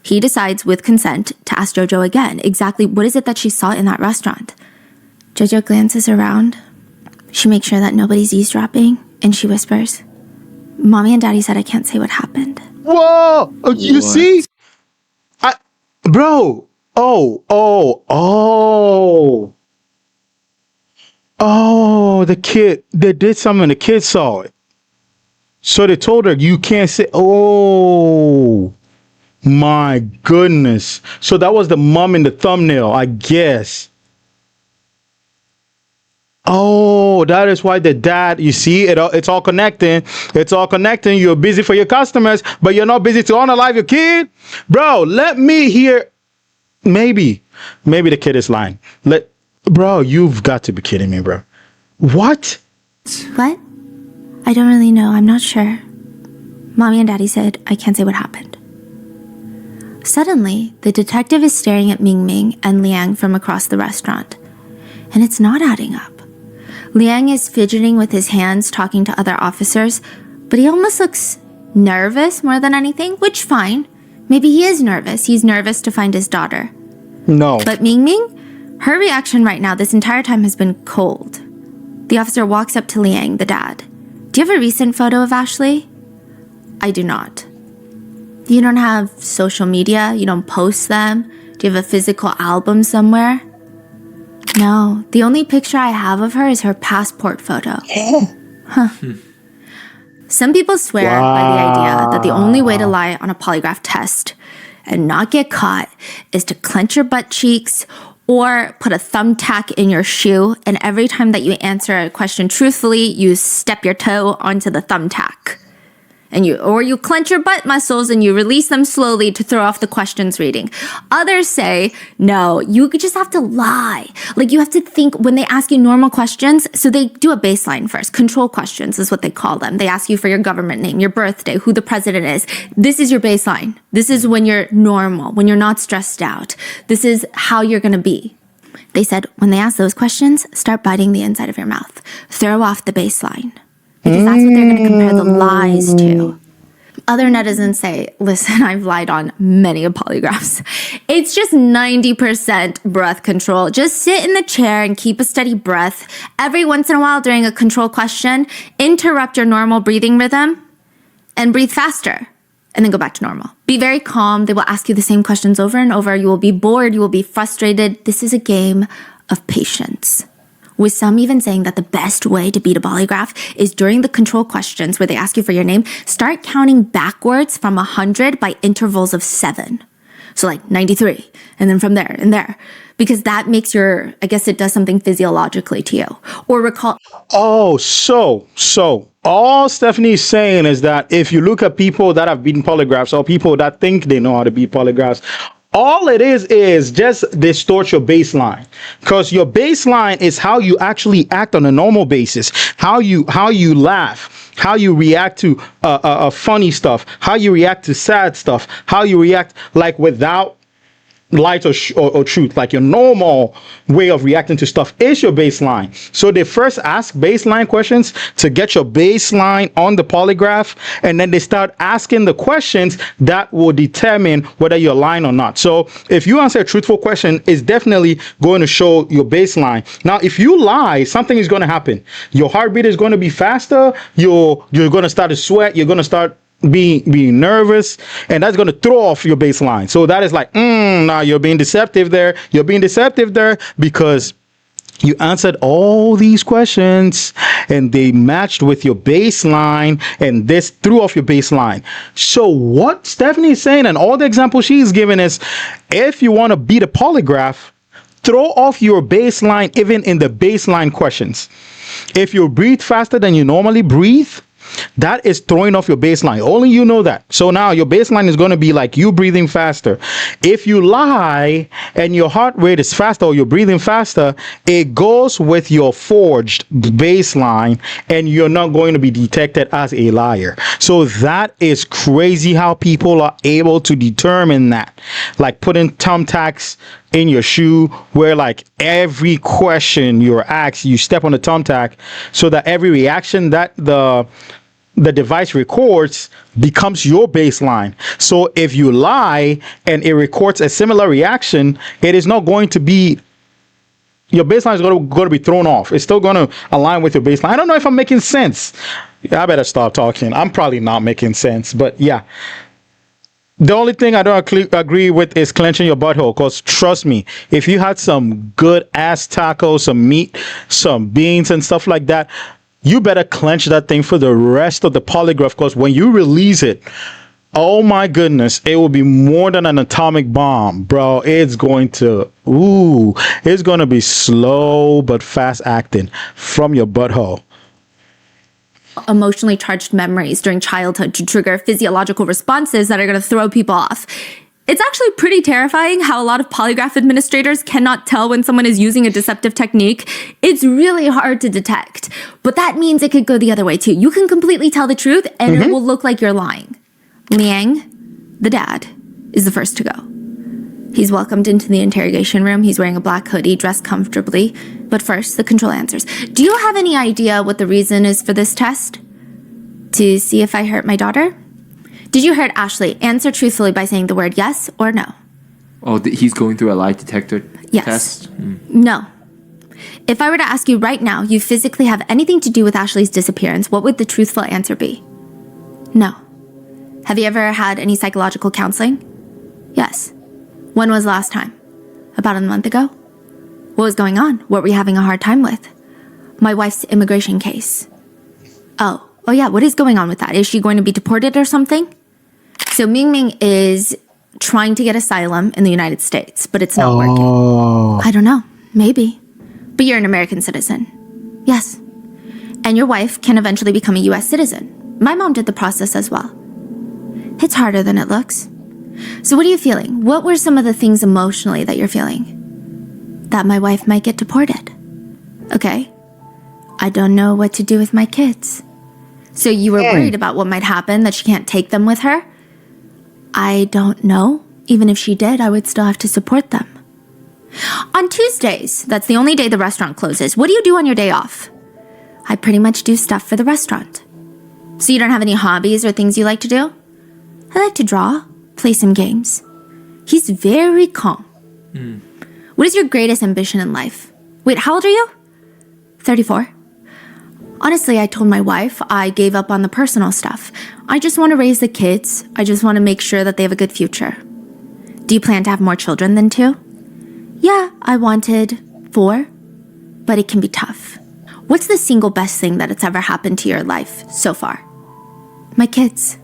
He decides, with consent, to ask Jojo again exactly what is it that she saw in that restaurant. Jojo glances around. She makes sure that nobody's eavesdropping, and she whispers, "Mommy and Daddy said I can't say what happened." Whoa! You see? Bro. Oh, the kid. They did something. The kid saw it. So they told her, you can't say, My goodness. So that was the mom in the thumbnail, I guess. Oh, that is why the dad, you see, it's all connecting. It's all connecting. You're busy for your customers, but you're not busy to unalive your kid. Bro, let me hear. Maybe the kid is lying. Bro, you've got to be kidding me, bro. What? What? I don't really know. I'm not sure. Mommy and Daddy said I can't say what happened. Suddenly, the detective is staring at Ming Ming and Liang from across the restaurant. And it's not adding up. Liang is fidgeting with his hands, talking to other officers, but he almost looks nervous more than anything, which fine. Maybe he is nervous. He's nervous to find his daughter. No. But Ming Ming, her reaction right now this entire time has been cold. The officer walks up to Liang, the dad. Do you have a recent photo of Ashley? I do not. You don't have social media? You don't post them? Do you have a physical album somewhere? No, the only picture I have of her is her passport photo. Huh. Some people swear by the idea that the only way to lie on a polygraph test and not get caught is to clench your butt cheeks or put a thumbtack in your shoe, and every time that you answer a question truthfully, you step your toe onto the thumbtack. Or you clench your butt muscles and you release them slowly to throw off the questions reading. Others say, no, you just have to lie. Like you have to think when they ask you normal questions. So they do a baseline first. Control questions is what they call them. They ask you for your government name, your birthday, who the president is. This is your baseline. This is when you're normal, when you're not stressed out. This is how you're going to be. They said, when they ask those questions, start biting the inside of your mouth. Throw off the baseline. Because that's what they're going to compare the lies to. Other netizens say, listen, I've lied on many polygraphs. It's just 90% breath control. Just sit in the chair and keep a steady breath. Every once in a while during a control question, interrupt your normal breathing rhythm and breathe faster. And then go back to normal. Be very calm. They will ask you the same questions over and over. You will be bored. You will be frustrated. This is a game of patience. With some even saying that the best way to beat a polygraph is during the control questions where they ask you for your name, start counting backwards from 100 by intervals of 7. So like 93, and then from there and there. Because that makes I guess it does something physiologically to you. Or recall. Oh, so all Stephanie's saying is that if you look at people that have beaten polygraphs or people that think they know how to beat polygraphs, all it is just distort your baseline, because your baseline is how you actually act on a normal basis, how you laugh, how you react to funny stuff, how you react to sad stuff, how you react like without light or truth, like your normal way of reacting to stuff is your baseline. So they first ask baseline questions to get your baseline on the polygraph, and then they start asking the questions that will determine whether you're lying or not. So if you answer a truthful question, it's definitely going to show your baseline. Now, if you lie, something is going to happen. Your heartbeat is going to be faster. You're going to start to sweat. You're going to start being nervous, and that's going to throw off your baseline. So that is like, now you're being deceptive there. You're being deceptive there because you answered all these questions and they matched with your baseline, and this threw off your baseline. So what Stephanie is saying, and all the examples she's given, is if you want to beat a polygraph, throw off your baseline even in the baseline questions. If you breathe faster than you normally breathe, that is throwing off your baseline. Only you know that. So now your baseline is going to be like you breathing faster. If you lie and your heart rate is faster or you're breathing faster, it goes with your forged baseline and you're not going to be detected as a liar. So that is crazy how people are able to determine that. Like putting thumbtacks in your shoe, where like every question you're asked, you step on the thumbtack so that every reaction that the device records becomes your baseline. So if you lie and it records a similar reaction, it is not going to be, your baseline is going to be thrown off. It's still going to align with your baseline. I don't know if I'm making sense. I better stop talking. I'm probably not making sense, but yeah. The only thing I don't agree with is clenching your butthole, because trust me, if you had some good ass tacos, some meat, some beans and stuff like that, you better clench that thing for the rest of the polygraph, because when you release it, Oh my goodness, it will be more than an atomic bomb, bro. It's going to, it's going to be slow but fast acting from your butthole. Emotionally charged memories during childhood to trigger physiological responses that are going to throw people off. It's actually pretty terrifying how a lot of polygraph administrators cannot tell when someone is using a deceptive technique. It's really hard to detect, but that means it could go the other way too. You can completely tell the truth and it will look like you're lying. Liang, the dad, is the first to go. He's welcomed into the interrogation room. He's wearing a black hoodie, dressed comfortably. But first, the control answers. Do you have any idea what the reason is for this test? To see if I hurt my daughter? Did you hurt Ashley? Answer truthfully by saying the word yes or no. Oh, he's going through a lie detector Yes. test? No. If I were to ask you right now, you physically have anything to do with Ashley's disappearance, what would the truthful answer be? No. Have you ever had any psychological counseling? Yes. When was the last time? About a month ago? What was going on? What were you having a hard time with? My wife's immigration case. Oh yeah, what is going on with that? Is she going to be deported or something? So Ming Ming is trying to get asylum in the United States, but it's not working. I don't know. Maybe. But you're an American citizen. Yes. And your wife can eventually become a US citizen. My mom did the process as well. It's harder than it looks. So what are you feeling? What were some of the things emotionally that you're feeling? That my wife might get deported. Okay. I don't know what to do with my kids. So you were worried about what might happen, that she can't take them with her? I don't know. Even if she did, I would still have to support them. On Tuesdays, that's the only day the restaurant closes. What do you do on your day off? I pretty much do stuff for the restaurant. So you don't have any hobbies or things you like to do? I like to draw, play some games. He's very calm. What is your greatest ambition in life? Wait, how old are you? 34. Honestly, I told my wife I gave up on the personal stuff. I just want to raise the kids. I just want to make sure that they have a good future. Do you plan to have more children than 2? Yeah, I wanted 4, but it can be tough. What's the single best thing that it's ever happened to your life so far? My kids.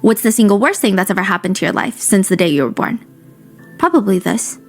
What's the single worst thing that's ever happened to your life since the day you were born? Probably this.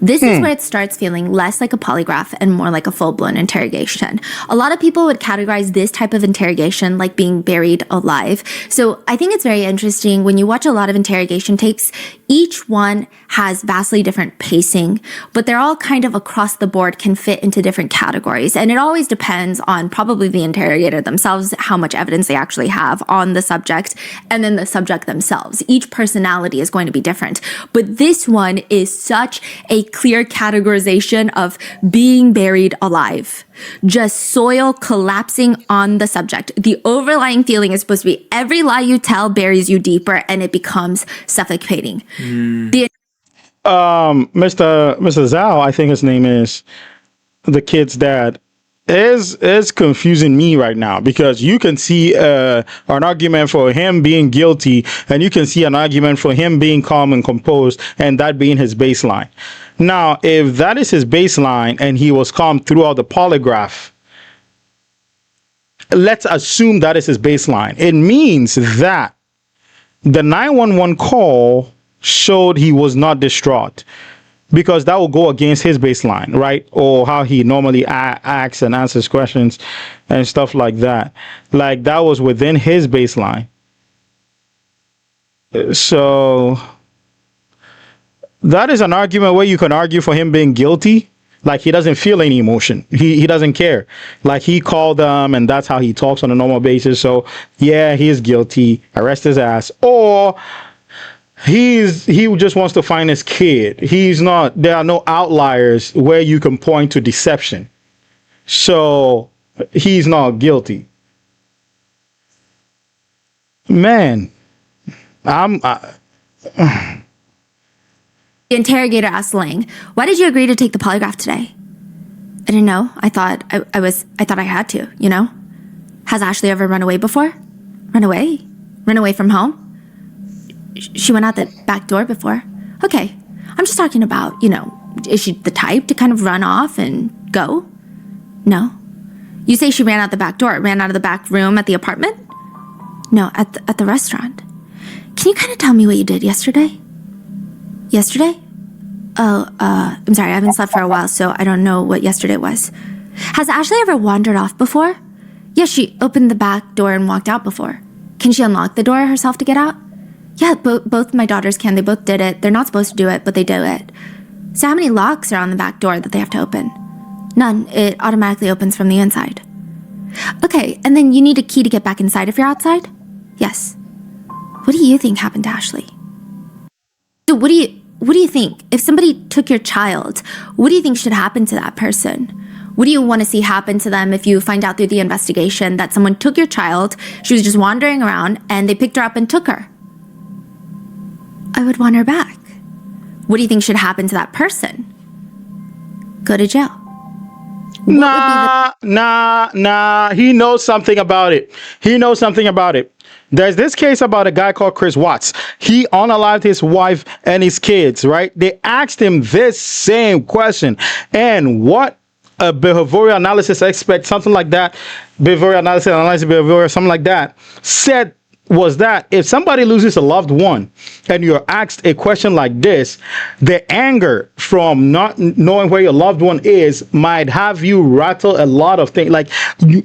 This is where it starts feeling less like a polygraph and more like a full-blown interrogation. A lot of people would categorize this type of interrogation like being buried alive. So I think it's very interesting when you watch a lot of interrogation tapes, each one has vastly different pacing, but they're all kind of across the board can fit into different categories. And it always depends on probably the interrogator themselves, how much evidence they actually have on the subject, and then the subject themselves. Each personality is going to be different. But this one is such a clear categorization of being buried alive. Just soil collapsing on the subject. The overlying feeling is supposed to be every lie you tell buries you deeper and it becomes suffocating. Mr. Zhao, I think his name is, the kid's dad, is confusing me right now, because you can see an argument for him being guilty and you can see an argument for him being calm and composed and that being his baseline. Now, if that is his baseline and he was calm throughout the polygraph, let's assume that is his baseline. It means that the 911 call showed he was not distraught, because that will go against his baseline, right? Or how he normally acts and answers questions and stuff like that. Like, that was within his baseline. So that is an argument where you can argue for him being guilty. Like, he doesn't feel any emotion. He doesn't care. Like, he called them and that's how he talks on a normal basis. So yeah, he is guilty. Arrest his ass. Or he just wants to find his kid. There are no outliers where you can point to deception. So he's not guilty. Man, The interrogator asked Lang, "Why did you agree to take the polygraph today?" "I didn't know. I thought I had to, you know? Has Ashley ever run away before?" "Run away? Run away from home?" She went out the back door before." "Okay. I'm just talking about, is she the type to kind of run off and go?" "No." "You say she ran out the back door, ran out of the back room at the apartment?" "No, at the restaurant." Can you kind of tell me what you did yesterday? Yesterday? Oh, I'm sorry, I haven't slept for a while, so I don't know what yesterday was. Has Ashley ever wandered off before? Yes, she opened the back door and walked out before. Can she unlock the door herself to get out? Yeah, both my daughters can. They both did it. They're not supposed to do it, but they do it. So how many locks are on the back door that they have to open? None. It automatically opens from the inside. Okay, and then you need a key to get back inside if you're outside? Yes. What do you think happened to Ashley? So what do you think? If somebody took your child, what do you think should happen to that person? What do you want to see happen to them if you find out through the investigation that someone took your child, she was just wandering around, and they picked her up and took her? I would want her back. What do you think should happen to that person? Go to jail. Nah. He knows something about it. There's this case about a guy called Chris Watts. He unalived his wife and his kids, right? They asked him this same question. And what a behavioral analysis expert, something like that, something like that, said was that if somebody loses a loved one and you're asked a question like this, the anger from not knowing where your loved one is might have you rattle a lot of things. Like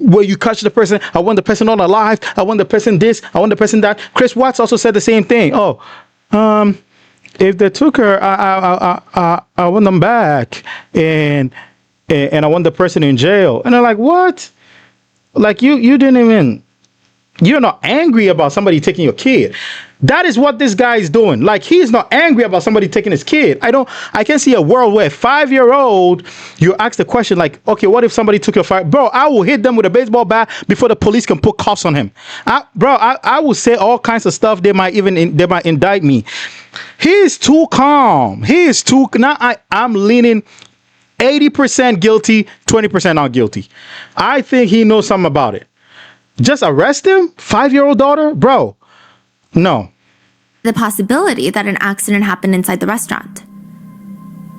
where you catch the person, I want the person not alive, I want the person this, I want the person that. Chris Watts also said the same thing. If they took her, I want them back, and I want the person in jail. And they're like, what? Like you didn't even. You're not angry about somebody taking your kid. That is what this guy is doing. Like, he's not angry about somebody taking his kid. I can see a world where a 5-year-old, you ask the question like, okay, what if somebody took your bro, I will hit them with a baseball bat before the police can put cuffs on him. I will say all kinds of stuff. They might indict me. He's too calm. I'm leaning 80% guilty, 20% not guilty. I think he knows something about it. Just arrest him? 5-year-old daughter? Bro, no. The possibility that an accident happened inside the restaurant.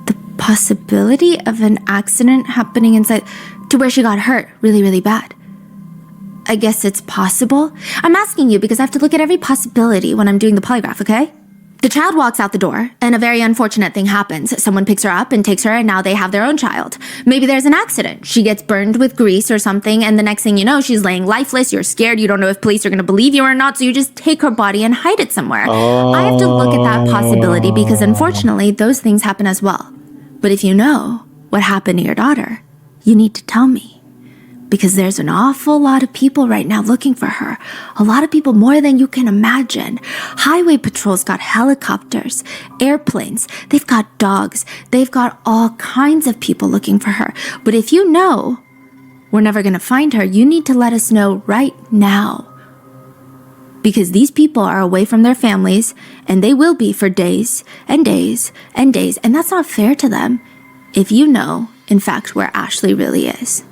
The possibility of an accident happening inside to where she got hurt really, really bad. I guess it's possible. I'm asking you because I have to look at every possibility when I'm doing the polygraph, okay? The child walks out the door, and a very unfortunate thing happens. Someone picks her up and takes her, and now they have their own child. Maybe there's an accident. She gets burned with grease or something, and the next thing you know, she's laying lifeless. You're scared. You don't know if police are going to believe you or not, so you just take her body and hide it somewhere. I have to look at that possibility because, unfortunately, those things happen as well. But if you know what happened to your daughter, you need to tell me. Because there's an awful lot of people right now looking for her. A lot of people, more than you can imagine. Highway patrols got helicopters, airplanes. They've got dogs. They've got all kinds of people looking for her. But if you know we're never going to find her, you need to let us know right now. Because these people are away from their families, and they will be for days and days and days. And that's not fair to them if you know, in fact, where Ashley really is.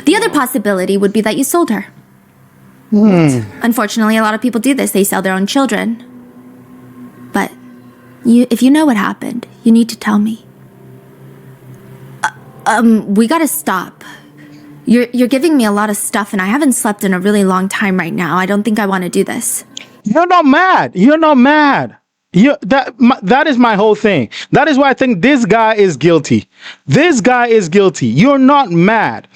The other possibility would be that you sold her. Unfortunately, a lot of people do this. They sell their own children. But if you know what happened, you need to tell me. We gotta stop. You're giving me a lot of stuff, and I haven't slept in a really long time right now. I don't think I want to do this. You're not mad. That is my whole thing. That is why I think this guy is guilty. You're not mad.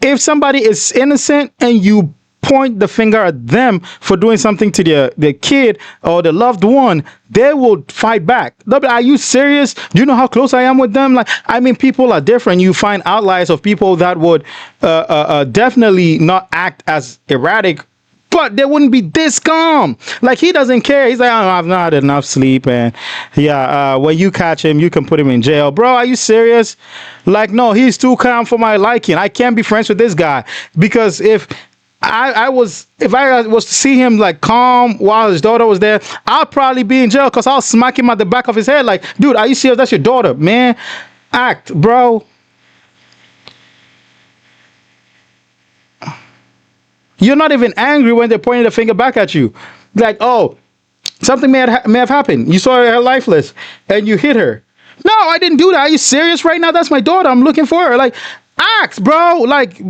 If somebody is innocent and you point the finger at them for doing something to their kid or the loved one, they will fight back. They'll be, are you serious? Do you know how close I am with them? People are different. You find outliers of people that would definitely not act as erratic, but they wouldn't be this calm. Like, he doesn't care. He's like, oh, I've not had enough sleep. And when you catch him, you can put him in jail. Bro, are you serious? Like, no, he's too calm for my liking. I can't be friends with this guy. Because if I was to see him like calm while his daughter was there, I'll probably be in jail because I'll smack him at the back of his head. Like, dude, are you serious? That's your daughter, man. Act, bro. You're not even angry when they're pointing the finger back at you. Like, oh, something may have happened. You saw her lifeless and you hit her. No, I didn't do that. Are you serious right now? That's my daughter. I'm looking for her. Like, act, bro. Like,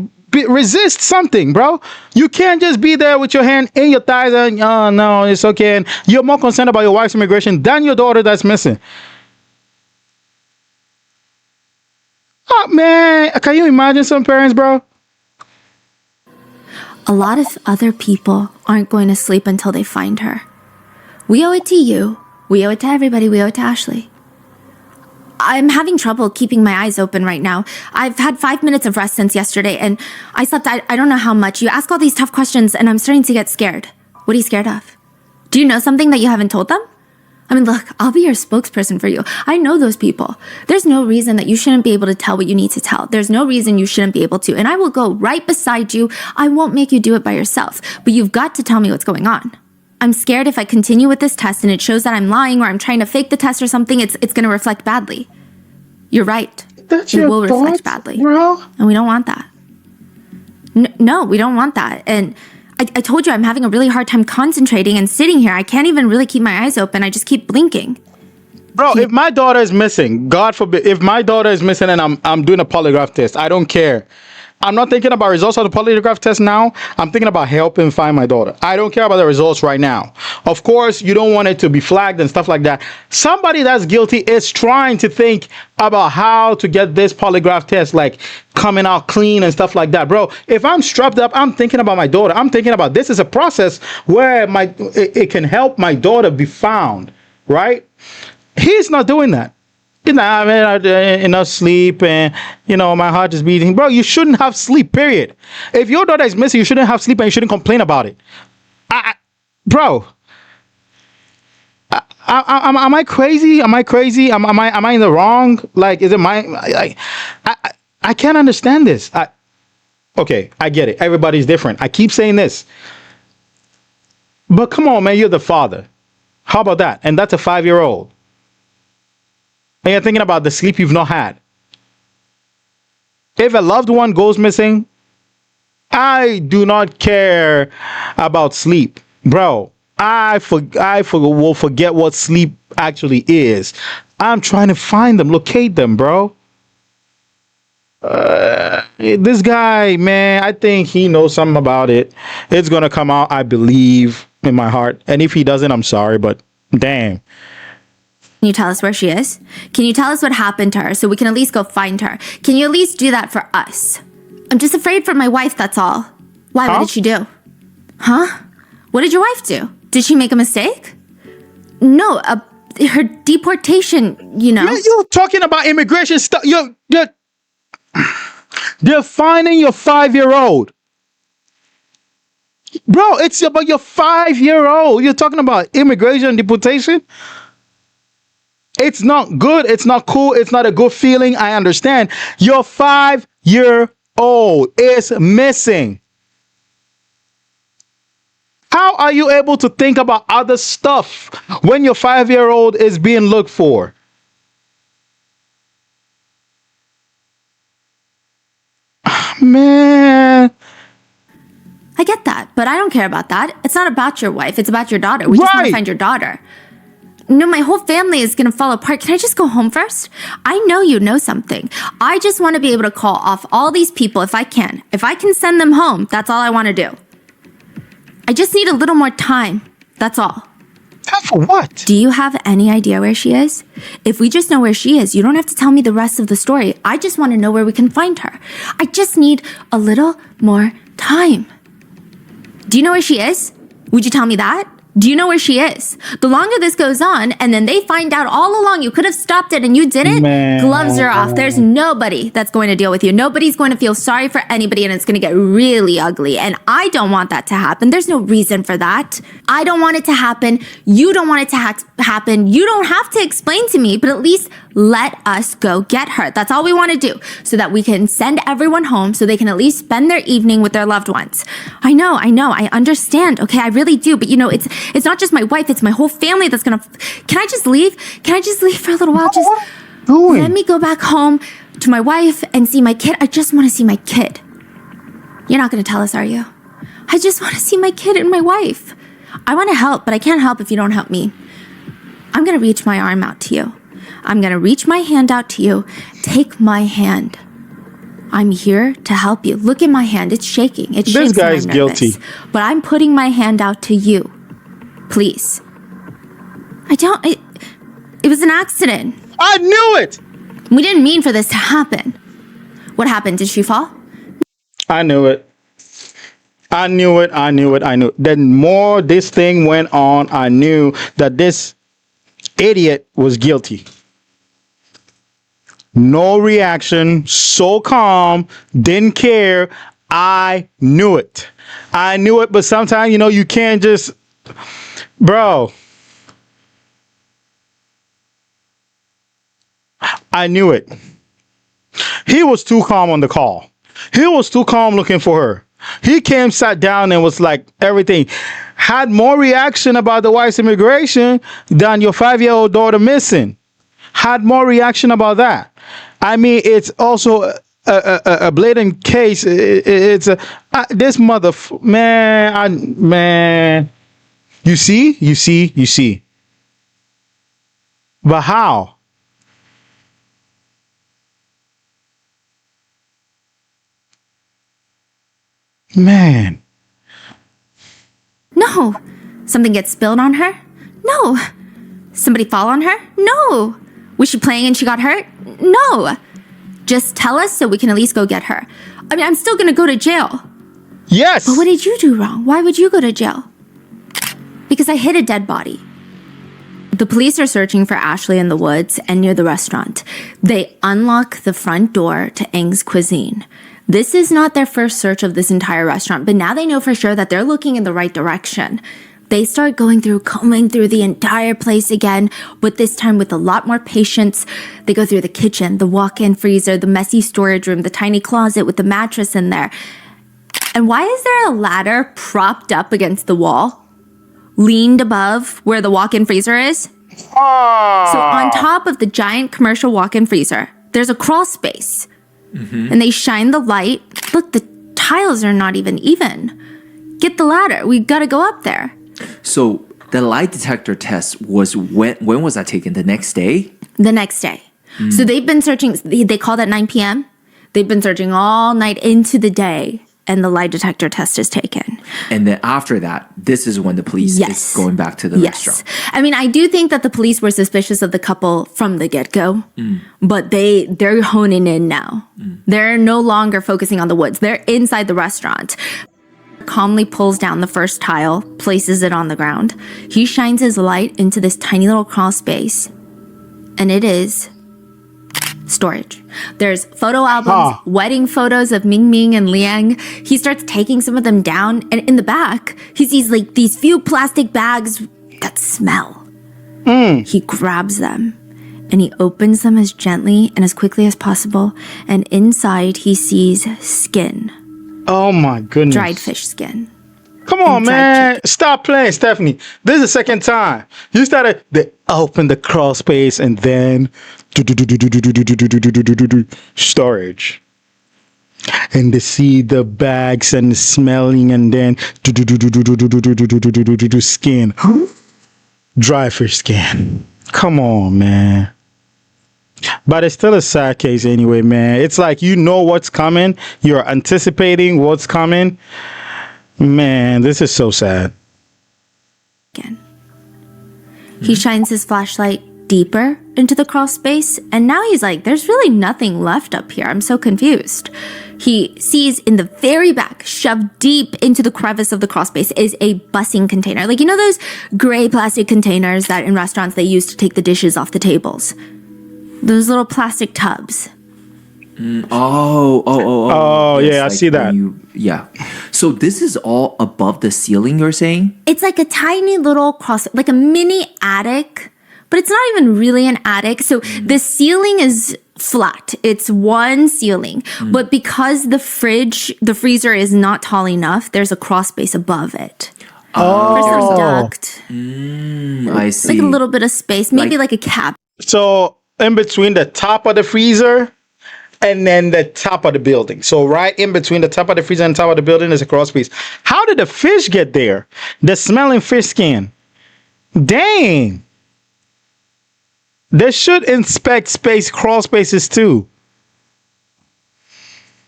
resist something, bro. You can't just be there with your hand in your thighs and, oh, no, it's okay. And you're more concerned about your wife's immigration than your daughter that's missing. Oh, man. Can you imagine some parents, bro? A lot of other people aren't going to sleep until they find her. We owe it to you. We owe it to everybody. We owe it to Ashley. I'm having trouble keeping my eyes open right now. I've had 5 minutes of rest since yesterday, and I slept I don't know how much. You ask all these tough questions, and I'm starting to get scared. What are you scared of? Do you know something that you haven't told them? I mean, look, I'll be your spokesperson for you. I know those people. There's no reason that you shouldn't be able to tell what you need to tell. There's no reason you shouldn't be able to, and I will go right beside you. I won't make you do it by yourself, but you've got to tell me what's going on. I'm scared if I continue with this test and it shows that I'm lying or I'm trying to fake the test or something, it's going to reflect badly. You're right. That's it your will reflect thoughts, badly. Bro? And we don't want that. No, we don't want that. And I told you I'm having a really hard time concentrating and sitting here. I can't even really keep my eyes open. I just keep blinking. Bro, if my daughter is missing, God forbid, if my daughter is missing and I'm doing a polygraph test, I don't care. I'm not thinking about results of the polygraph test now. I'm thinking about helping find my daughter. I don't care about the results right now. Of course, you don't want it to be flagged and stuff like that. Somebody that's guilty is trying to think about how to get this polygraph test like coming out clean and stuff like that. Bro, if I'm strapped up, I'm thinking about my daughter. I'm thinking about this is a process where it can help my daughter be found, right? He's not doing that. You know, I mean, enough sleep and, you know, my heart is beating. Bro, you shouldn't have sleep, period. If your daughter is missing, you shouldn't have sleep and you shouldn't complain about it. Bro, am I crazy? Am I crazy? Am I in the wrong? Like, is it I can't understand this. Okay, I get it. Everybody's different. I keep saying this. But come on, man, you're the father. How about that? And that's a 5-year-old. And you're thinking about the sleep you've not had. If a loved one goes missing, I do not care about sleep. Bro, I will forget what sleep actually is. I'm trying to find them, locate them, bro. This guy, man, I think he knows something about it. It's going to come out, I believe, in my heart. And if he doesn't, I'm sorry, but damn. Can you tell us where she is? Can you tell us what happened to her so we can at least go find her? Can you at least do that for us? I'm just afraid for my wife, that's all. Why? Huh? What did she do? Huh? What did your wife do? Did she make a mistake? No, her deportation, you know. You're talking about immigration stuff. They're finding your 5-year-old. Bro, it's about your 5-year-old. You're talking about immigration and deportation? It's not good. It's not cool. It's not a good feeling. I understand. Your 5-year-old is missing. How are you able to think about other stuff when your 5-year-old is being looked for? Man. I get that, but I don't care about that. It's not about your wife. It's about your daughter. We just want to find your daughter. No, my whole family is going to fall apart. Can I just go home first? I know you know something. I just want to be able to call off all these people if I can. If I can send them home, that's all I want to do. I just need a little more time. That's all. Time for what? Do you have any idea where she is? If we just know where she is, you don't have to tell me the rest of the story. I just want to know where we can find her. I just need a little more time. Do you know where she is? Would you tell me that? Do you know where she is? The longer this goes on, and then they find out all along you could have stopped it and you didn't, gloves are off. There's nobody that's going to deal with you. Nobody's going to feel sorry for anybody, and it's going to get really ugly. And I don't want that to happen. There's no reason for that. I don't want it to happen. You don't want it to happen. You don't have to explain to me, but at least let us go get her. That's all we want to do, so that we can send everyone home so they can at least spend their evening with their loved ones. I know, I understand. Okay, I really do. But you know, it's not just my wife, it's my whole family that's gonna... Can I just leave? Can I just leave for a little while? Just let me go back home to my wife and see my kid. I just want to see my kid. You're not gonna tell us, are you? I just want to see my kid and my wife. I want to help, but I can't help if you don't help me. I'm gonna reach my arm out to you. I'm gonna reach my hand out to you. Take my hand. I'm here to help you. Look at my hand. It's shaking. It shakes This guy when is I'm nervous. guilty. But I'm putting my hand out to you. Please. It was an accident. I knew it. We didn't mean for this to happen. What happened? Did she fall? I knew it. I knew it. The more this thing went on, I knew that this idiot was guilty. No reaction, so calm, didn't care. I knew it. But sometimes, you can't just, bro. I knew it. He was too calm on the call. He was too calm looking for her. He came, sat down, and was like everything. Had more reaction about the wife's immigration than your 5-year-old daughter missing. Had more reaction about that. I mean, it's also a blatant case. It's this man. You see. But how? Man. No. Something gets spilled on her? No. Somebody fall on her? No. Was she playing and she got hurt? No. Just tell us so we can at least go get her. I mean, I'm still gonna go to jail. Yes. But what did you do wrong? Why would you go to jail? Because I hit a dead body. The police are searching for Ashley in the woods and near the restaurant. They unlock the front door to Eng's Cuisine. This is not their first search of this entire restaurant, but now they know for sure that they're looking in the right direction. They start combing through the entire place again, but this time with a lot more patience. They go through the kitchen, the walk-in freezer, the messy storage room, the tiny closet with the mattress in there. And why is there a ladder propped up against the wall, leaned above where the walk-in freezer is? So on top of the giant commercial walk-in freezer, there's a crawl space. And they shine the light. Look, the tiles are not even. Get the ladder. We gotta go up there. So the lie detector test was when was that taken? The next day? The next day. So they've been searching. They called at 9 p.m. They've been searching all night into the day, and the lie detector test is taken. And then after that, this is when the police is going back to the restaurant. I mean, I do think that the police were suspicious of the couple from the get-go, but they're honing in now. They're no longer focusing on the woods. They're inside the restaurant. Calmly pulls down the first tile, places it on the ground. He shines his light into this tiny little crawl space, and it is storage. There's photo albums, wedding photos of Ming Ming and Liang. He starts taking some of them down, and in the back, he sees like these few plastic bags that smell. He grabs them, and he opens them as gently and as quickly as possible, and inside he sees skin. Oh my goodness. Dried fish skin. Come on, man. Stop playing, Stephanie. This is the second time. You started, they open the crawl space and then storage. And they see the bags and the smelling and then skin. Dry fish skin. Come on, man. But it's still a sad case anyway, man. It's like you know what's coming. You're anticipating what's coming. Man, this is so sad. Again. He shines his flashlight deeper into the crawl space, and now he's like, there's really nothing left up here. I'm so confused. He sees in the very back, shoved deep into the crevice of the crawl space, is a bussing container. Like, you know those gray plastic containers that in restaurants they use to take the dishes off the tables? Those little plastic tubs. Oh, yeah, I see that. So this is all above the ceiling, you're saying? It's like a tiny little cross, like a mini attic, but it's not even really an attic. So the ceiling is flat. It's one ceiling. But because the freezer is not tall enough, there's a crawl space above it. For some duct. I see. Like a little bit of space, maybe like a cap. So in between the top of the freezer and then the top of the building. So right in between the top of the freezer and top of the building is a crawl space. How did the fish get there? The smelling fish skin. Dang. They should inspect crawl spaces too.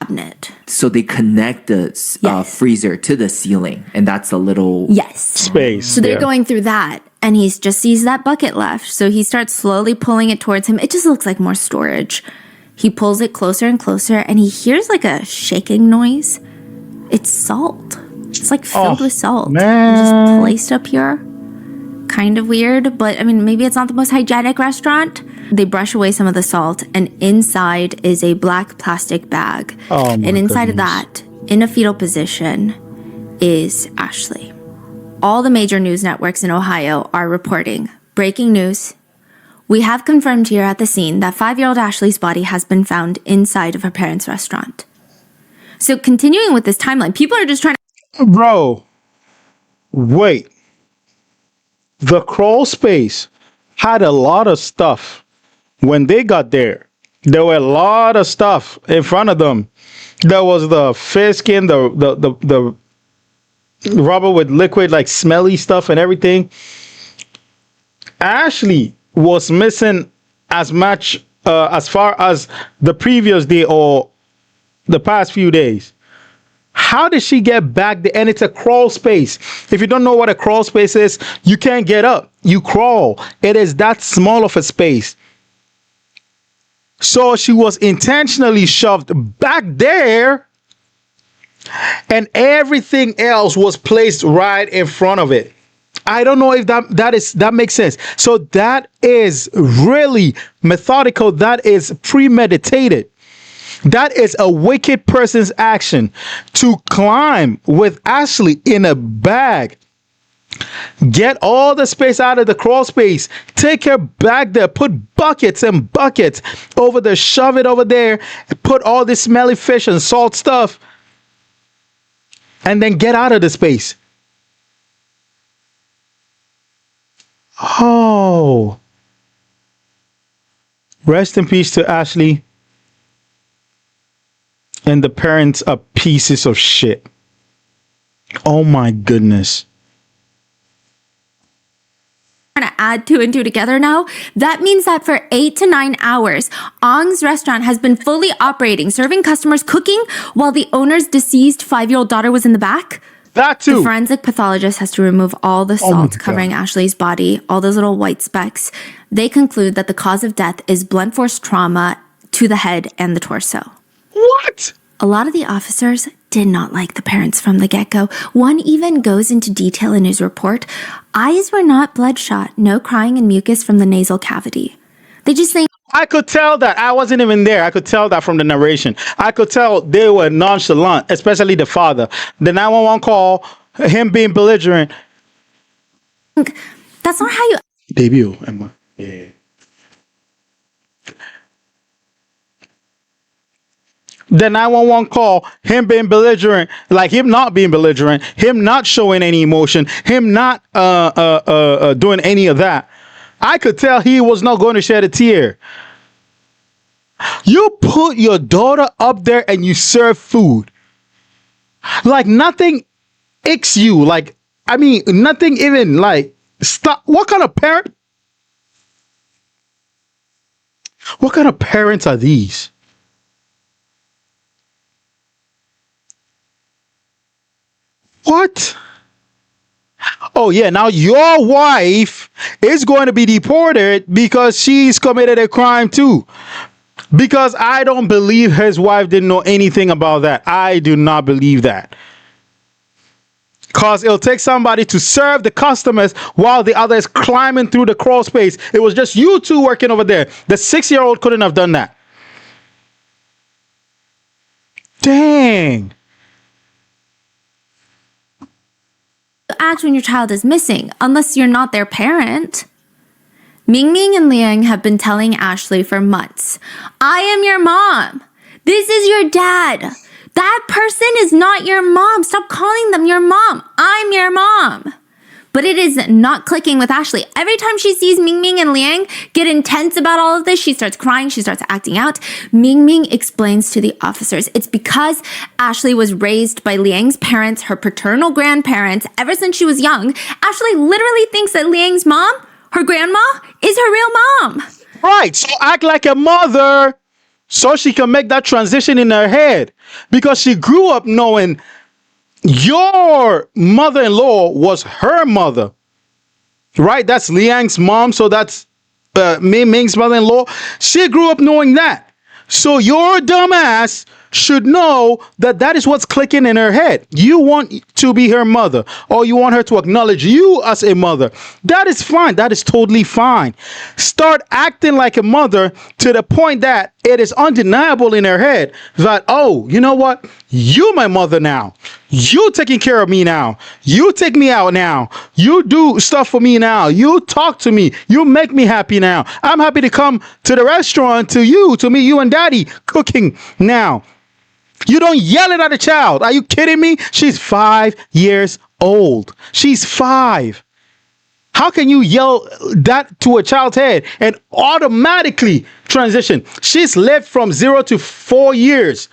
cabinet. So they connect the freezer to the ceiling, and that's a little space. So they're going through that, and he just sees that bucket left. So he starts slowly pulling it towards him. It just looks like more storage. He pulls it closer and closer, and he hears like a shaking noise. It's salt. It's like filled with salt. Just placed up here. Kind of weird, but I mean, maybe it's not the most hygienic restaurant. They brush away some of the salt, and inside is a black plastic bag. And inside of that, in a fetal position, is Ashley. All the major news networks in Ohio are reporting breaking news. We have confirmed here at the scene that 5-year-old Ashley's body has been found inside of her parents' restaurant. So continuing with this timeline, people are just trying to... Bro, wait. The crawl space had a lot of stuff. When they got there, there were a lot of stuff in front of them. There was the fish skin, the rubber with liquid, like smelly stuff and everything. Ashley was missing as much as far as the previous day or the past few days. How did she get back there? And it's a crawl space. If you don't know what a crawl space is, you can't get up. You crawl. It is that small of a space. So she was intentionally shoved back there, and everything else was placed right in front of it. I don't know if that makes sense. So that is really methodical. That is premeditated. That is a wicked person's action to climb with Ashley in a bag, get all the space out of the crawl space, take her back there, put buckets and buckets over there, shove it over there, put all this smelly fish and salt stuff, and then get out of the space. Oh, rest in peace to Ashley. And the parents are pieces of shit. Oh my goodness. To add 2 and 2 together now, that means that for 8 to 9 hours, Ong's restaurant has been fully operating, serving customers, cooking, while the owner's deceased 5-year-old daughter was in the back. That too. The forensic pathologist has to remove all the salt covering Ashley's body, all those little white specks. They conclude that the cause of death is blunt force trauma to the head and the torso. What? A lot of the officers did not like the parents from the get-go. One even goes into detail in his report. Eyes were not bloodshot, no crying and mucus from the nasal cavity. They just think... I could tell that. I wasn't even there. I could tell that from the narration. I could tell they were nonchalant, especially the father. The 911 call, him being belligerent. That's not how you... Debut, Emma. Yeah. The 911 call, him being belligerent, like him not being belligerent, him not showing any emotion, him not doing any of that. I could tell he was not going to shed a tear. You put your daughter up there and you serve food. Like nothing icks you. Like, I mean, nothing even like stop. What kind of parent? What kind of parents are these? What? Oh yeah, now your wife is going to be deported because she's committed a crime too. Because I don't believe his wife didn't know anything about that. I do not believe that. Because it'll take somebody to serve the customers while the other is climbing through the crawl space. It was just you two working over there. The 6-year-old couldn't have done that. Dang. Act when your child is missing, unless you're not their parent. Ming Ming and Liang have been telling Ashley for months, I am your mom. This is your dad. That person is not your mom. Stop calling them your mom. I'm your mom. But it is not clicking with Ashley. Every time she sees Ming Ming and Liang get intense about all of this, she starts crying, she starts acting out. Ming Ming explains to the officers it's because Ashley was raised by Liang's parents, her paternal grandparents, ever since she was young. Ashley literally thinks that Liang's mom, her grandma, is her real mom. Right, so act like a mother. so she can make that transition in her head, because she grew up knowing your mother-in-law was her mother, right? That's Liang's mom, so that's Ming's mother-in-law. She grew up knowing that. So your dumbass should know that that is what's clicking in her head. You want to be her mother, or you want her to acknowledge you as a mother. That is fine. That is totally fine. Start acting like a mother to the point that it is undeniable in her head that, oh, you know what? You my mother now. You taking care of me now. You take me out now. You do stuff for me now. You talk to me. You make me happy now. I'm happy to come to the restaurant to meet you and daddy cooking now. You don't yell it at a child. Are you kidding me? She's 5 years old. She's 5. How can you yell that to a child's head and automatically transition? She's lived from 0 to 4 years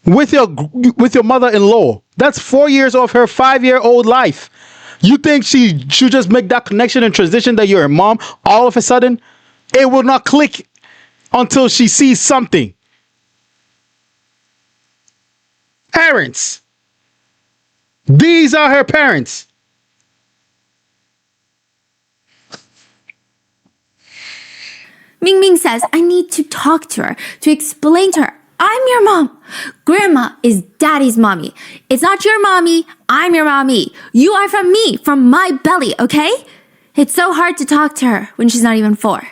with your mother-in-law. That's 4 years of her 5-year-old life. You think she should just make that connection and transition that you're a mom all of a sudden? It will not click until she sees something. Parents. These are her parents. Ming says, I need to talk to her, to explain to her, I'm your mom. Grandma is daddy's mommy. It's not your mommy. I'm your mommy. You are from me, from my belly, okay? It's so hard to talk to her when she's not even 4.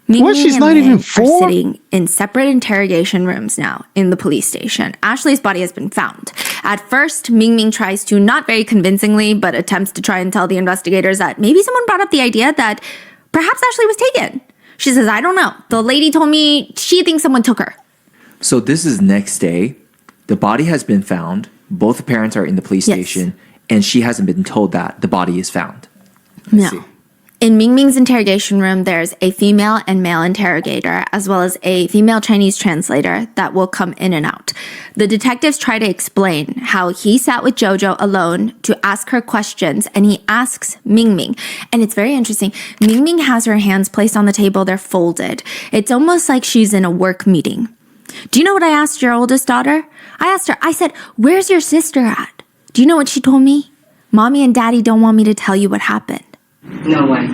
What? She's not even 4? Are sitting in separate interrogation rooms now in the police station. Ashley's body has been found. At first, Ming tries to, not very convincingly, but attempts to try and tell the investigators that maybe someone brought up the idea that perhaps Ashley was taken. She says, I don't know. The lady told me she thinks someone took her. So this is next day. The body has been found. Both the parents are in the police station, and she hasn't been told that the body is found. No. In Ming's interrogation room, there's a female and male interrogator, as well as a female Chinese translator that will come in and out. The detectives try to explain how he sat with Jojo alone to ask her questions, and he asks Ming. And it's very interesting. Ming has her hands placed on the table. They're folded. It's almost like she's in a work meeting. Do you know what I asked your oldest daughter? I asked her, I said, where's your sister at? Do you know what she told me? Mommy and Daddy don't want me to tell you what happened. No way.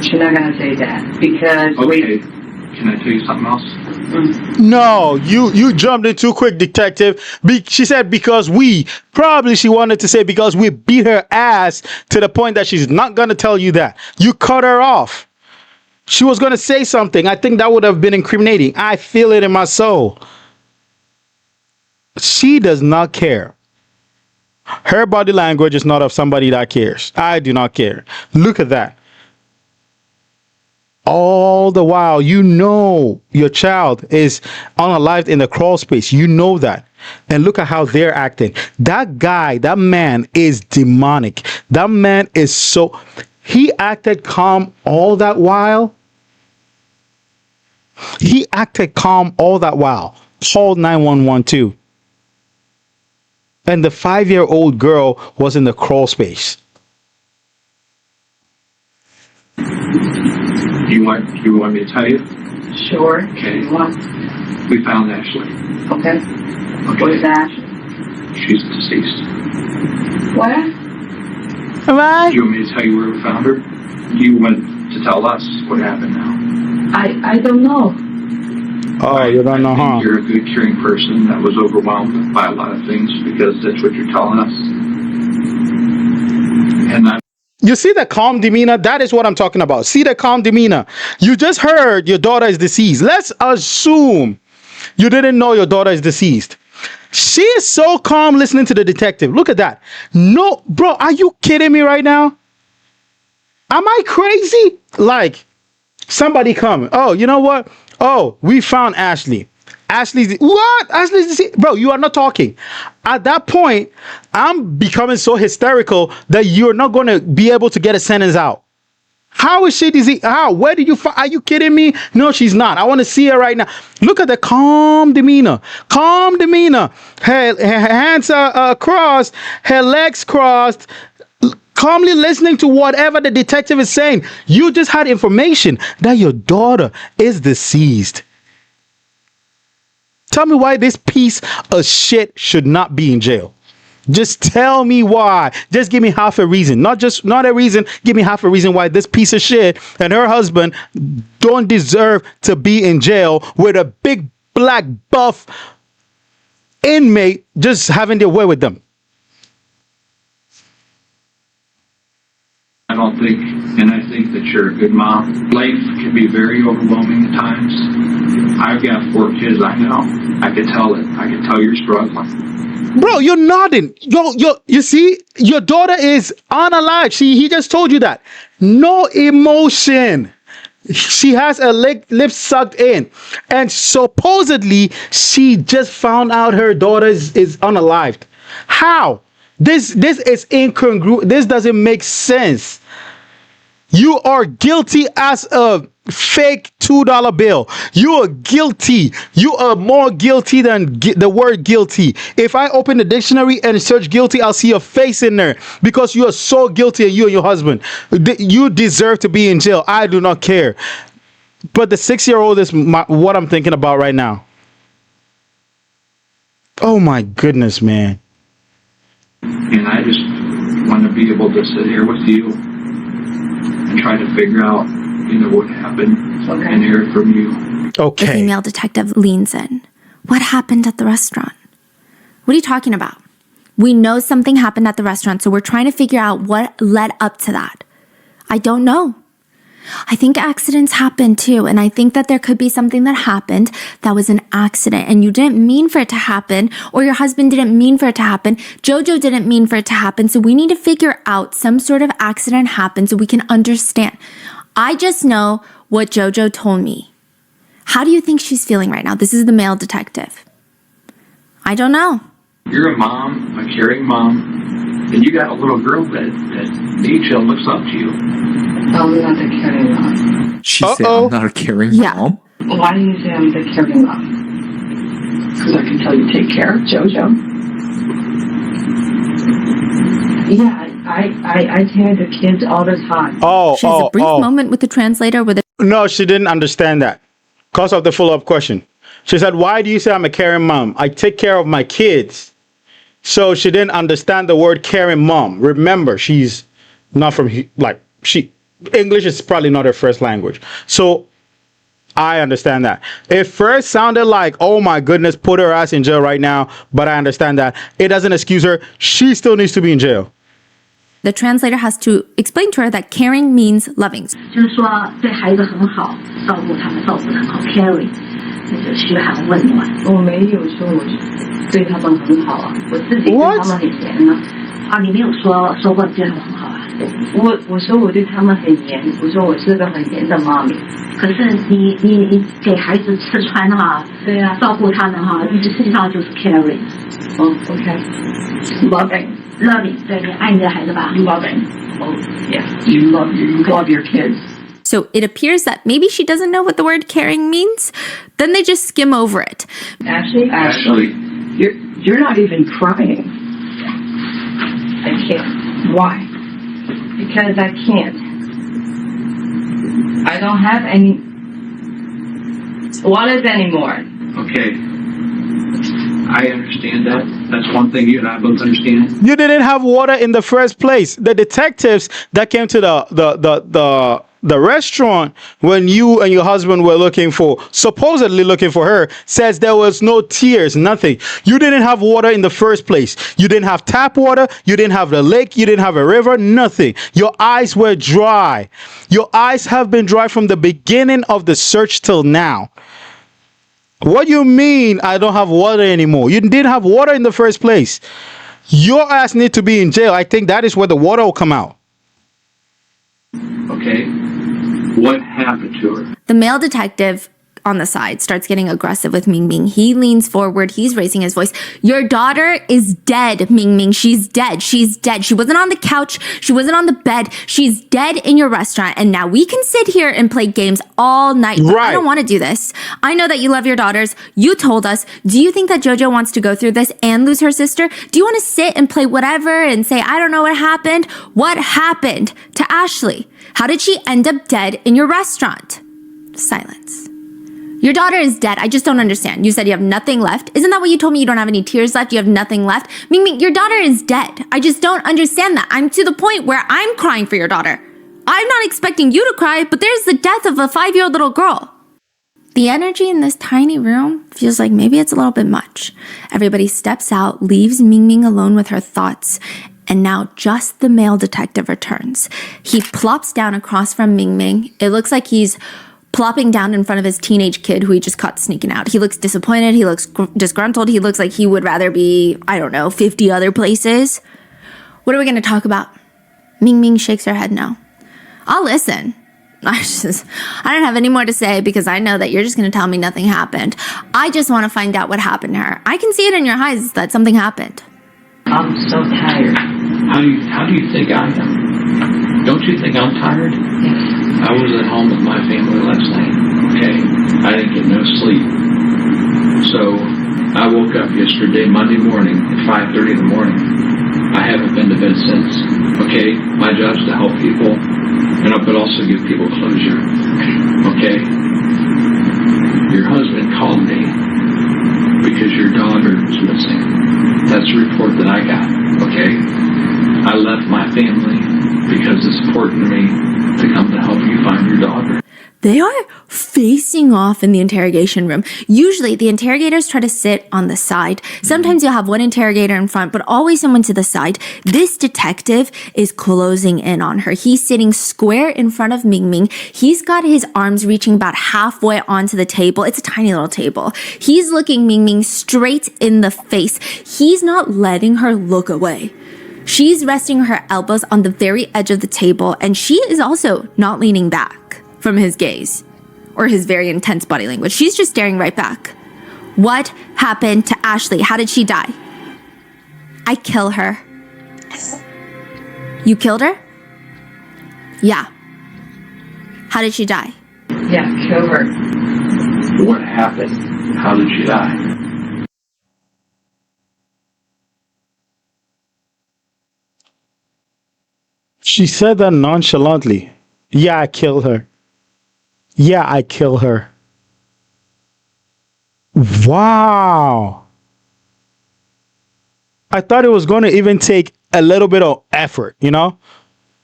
She's not going to say that because okay. Can I tell you something else? No, you jumped in too quick, detective. She said because she wanted to say because we beat her ass to the point that she's not going to tell you that. You cut her off. She was going to say something. I think that would have been incriminating. I feel it in my soul. She does not care. Her body language is not of somebody that cares. I do not care. Look at that. All the while, you know your child is unalived in the crawl space. You know that. And look at how they're acting. That guy, that man is demonic. That man is so... He acted calm all that while. He acted calm all that while. Called 911 too. And the 5-year-old girl was in the crawl space. You want me to tell you? Sure. Okay. What? We found Ashley. Okay. What is Ashley? She's deceased. What? Right? Do you want me to tell you where we found her? You want to tell us what happened now? I don't know. Oh, you don't know, I think huh? you're a good, caring person that was overwhelmed by a lot of things because that's what you're telling us. And You see the calm demeanor? That is what I'm talking about. See the calm demeanor. You just heard your daughter is deceased. Let's assume you didn't know your daughter is deceased. She is so calm listening to the detective. Look at that. No, bro, are you kidding me right now? Am I crazy? Like, somebody come. Oh, you know what? Oh, we found Ashley. What? Ashley's deceased? Bro, you are not talking. At that point, I'm becoming so hysterical that you're not going to be able to get a sentence out. How is she deceased? How? Where did you find? Are you kidding me? No, she's not. I want to see her right now. Look at the calm demeanor. Calm demeanor. Her hands are crossed. Her legs crossed. calmly listening to whatever the detective is saying. You just had information that your daughter is deceased. Tell me why this piece of shit should not be in jail. Just tell me why. Just give me half a reason. Not a reason. Give me half a reason why this piece of shit and her husband don't deserve to be in jail with a big black buff inmate just having their way with them. I don't think, and I think that you're a good mom. Life can be very overwhelming at times. I've got 4 kids, I know. I can tell it. I can tell you're struggling. Bro, you're nodding. You see, your daughter is unalive. He just told you that. No emotion. She has a lip sucked in. And supposedly, she just found out her daughter is unalived. How? This is incongruent. This doesn't make sense. You are guilty as a fake $2 bill. You are guilty. You are more guilty than the word guilty. If I open the dictionary and search guilty, I'll see your face in there because you are so guilty, and you and your husband. You deserve to be in jail. I do not care. But the 6-year-old is what I'm thinking about right now. Oh my goodness, man. And I just want to be able to sit here with you and try to figure out, what happened and hear it from you. Okay. The female detective leans in. What happened at the restaurant? What are you talking about? We know something happened at the restaurant, so we're trying to figure out what led up to that. I don't know. I think accidents happen too, and I think that there could be something that happened that was an accident, and you didn't mean for it to happen, or your husband didn't mean for it to happen. Jojo didn't mean for it to happen, so we need to figure out some sort of accident happened so we can understand. I just know what Jojo told me. How do you think she's feeling right now? This is the male detective. I don't know. You're a mom, a caring mom, and you got a little girl that needs you and looks up to you. I'm not the caring mom. She said, I'm not a caring mom? Why do you say I'm the caring mom? Because I can tell you take care of JoJo. Yeah, I tell the kids all the time. She has a brief moment with the translator where No, she didn't understand that. Because of the follow-up question. She said, why do you say I'm a caring mom? I take care of my kids. So she didn't understand the word caring mom. Remember, she's not from, English is probably not her first language. So I understand that. It first sounded like, oh my goodness, put her ass in jail right now. But I understand that. It doesn't excuse her. She still needs to be in jail. the translator has to explain to her that caring means loving. 就是说对孩子很好，照顾他们，照顾得很好 ，caring， 就是嘘寒问暖。我没有说我对他们很好啊，我自己对他们很严啊。啊，你没有说过对他们很好啊？我说我对他们很严，我说我是个很严的妈咪。可是你给孩子吃穿哈，对呀、啊，照顾他们哈，实际上就是 caring。哦 ，OK，loving，loving， 对，你爱你的孩子吧 ，loving。Oh yeah，you love your kids. So it appears that maybe she doesn't know what the word caring means. Then they just skim over it. Ashley, you're not even crying. I can't. Why? Because I can't. I don't have any wallets anymore. Okay. I understand that. That's one thing you and I both understand. You didn't have water in the first place. The detectives that came to the restaurant when you and your husband were supposedly looking for her, says there was no tears, nothing. You didn't have water in the first place. You didn't have tap water. You didn't have the lake. You didn't have a river, nothing. Your eyes were dry. Your eyes have been dry from the beginning of the search till now. What do you mean I don't have water anymore? You didn't have water in the first place. Your ass need to be in jail. I think that is where the water will come out. Okay. What happened to her? The male detective on the side starts getting aggressive with Ming Ming. He leans forward. He's raising his voice. Your daughter is dead, Ming Ming. She's dead. She's dead. She wasn't on the couch. She wasn't on the bed. She's dead in your restaurant. And now we can sit here and play games all night. But I don't want to do this. I know that you love your daughters. You told us. Do you think that JoJo wants to go through this and lose her sister? Do you want to sit and play whatever and say, I don't know what happened? What happened to Ashley? How did she end up dead in your restaurant? Silence. Your daughter is dead. I just don't understand. You said you have nothing left. Isn't that what you told me? You don't have any tears left. You have nothing left. Ming Ming, your daughter is dead. I just don't understand that. I'm to the point where I'm crying for your daughter. I'm not expecting you to cry, but there's the death of a 5-year-old little girl. The energy in this tiny room feels like maybe it's a little bit much. Everybody steps out, leaves Ming Ming alone with her thoughts. And now just the male detective returns. He plops down across from Ming Ming. It looks like he's plopping down in front of his teenage kid who he just caught sneaking out. He looks disappointed. He looks disgruntled. He looks like he would rather be, 50 other places. What are we going to talk about? Ming Ming shakes her head no. I'll listen. I don't have any more to say because I know that you're just going to tell me nothing happened. I just want to find out what happened to her. I can see it in your eyes that something happened. I'm so tired. How do you think I am? Don't you think I'm tired? Yes. I was at home with my family last night, okay? I didn't get no sleep. So I woke up yesterday, Monday morning at 5:30 in the morning. I haven't been to bed since, okay? My job's to help people, but also give people closure, okay? Your husband called me because your daughter is missing. That's the report that I got, okay? I left my family because it's important to me to come to help you find your daughter. They are facing off in the interrogation room. Usually the interrogators try to sit on the side. Sometimes you'll have one interrogator in front, but always someone to the side. This detective is closing in on her. He's sitting square in front of Ming Ming. He's got his arms reaching about halfway onto the table. It's a tiny little table. He's looking Ming Ming straight in the face. He's not letting her look away. She's resting her elbows on the very edge of the table, and she is also not leaning back from his gaze or his very intense body language. She's just staring right back. What happened to Ashley? How did she die? I kill her. You killed her? Yeah. How did she die? Yeah, kill her. What happened? How did she die? She said that nonchalantly. Yeah, I killed her. Yeah, I kill her. Wow. I thought it was going to even take a little bit of effort,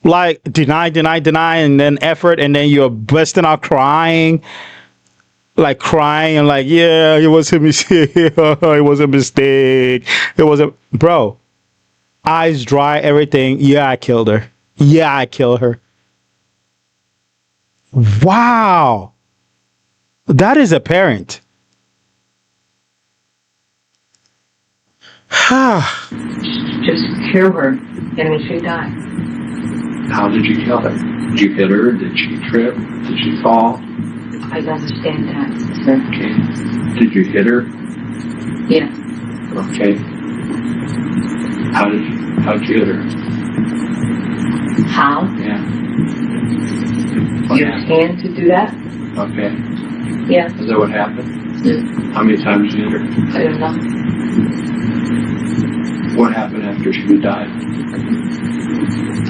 like deny, and then effort. And then you're busting out crying, and like, yeah, it was a mistake. It was a mistake. It was a, bro, eyes dry, everything. Yeah, I killed her. Yeah, I killed her. Wow. That is apparent. Just kill her, and then she died. How did you kill her? Did you hit her? Did she trip? Did she fall? I understand that, sir. Okay. Did you hit her? Yeah. Okay. How'd you hit her? How? Yeah. You can to do that? Okay. Yeah. Is that what happened? Yeah. How many times did you hit her? I don't know. What happened after she died?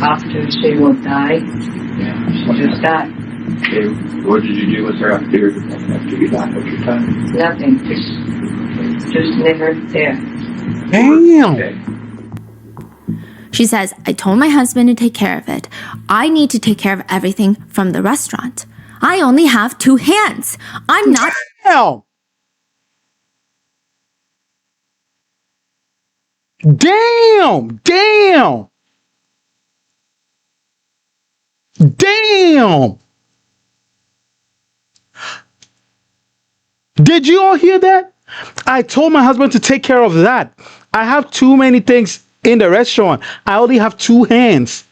After she will die, Yeah. she just died. Okay. What did you do with her after you died? What's your time? Nothing. Just leave her there. Damn. Okay. She says, I told my husband to take care of it. I need to take care of everything from the restaurant. I only have 2 hands. I'm not... Damn. Damn. Damn. Damn. Did you all hear that? I told my husband to take care of that. I have too many things in the restaurant. I only have 2 hands.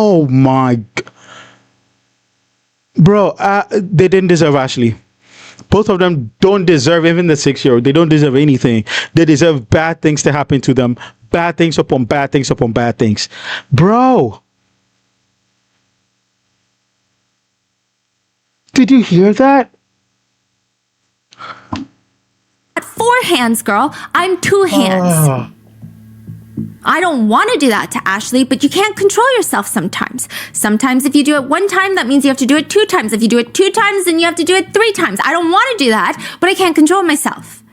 Oh my, bro, they didn't deserve Ashley. Both of them don't deserve, even the 6-year-old. They don't deserve anything. They deserve bad things to happen to them. Bad things upon bad things upon bad things. Bro. Did you hear that? 4 hands, girl. I'm 2 hands. I don't want to do that to Ashley, but you can't control yourself sometimes. Sometimes if you do it 1 time, that means you have to do it 2 times. If you do it 2 times, then you have to do it 3 times. I don't want to do that, but I can't control myself.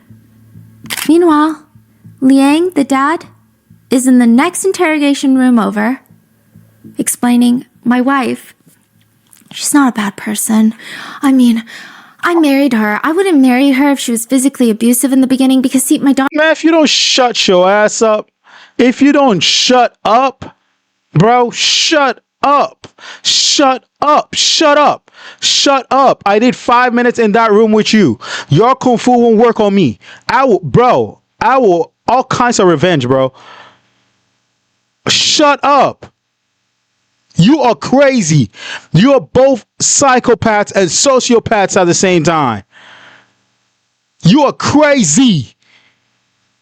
Meanwhile, Liang, the dad, is in the next interrogation room over, explaining, my wife, she's not a bad person. I mean, I married her. I wouldn't marry her if she was physically abusive in the beginning because, see, my daughter... Man, if you don't shut your ass up, if you don't shut up, bro, shut up. Shut up. Shut up. Shut up. I did 5 minutes in that room with you. Your kung fu won't work on me. I will all kinds of revenge, bro. Shut up. You are crazy. You are both psychopaths and sociopaths at the same time. You are crazy.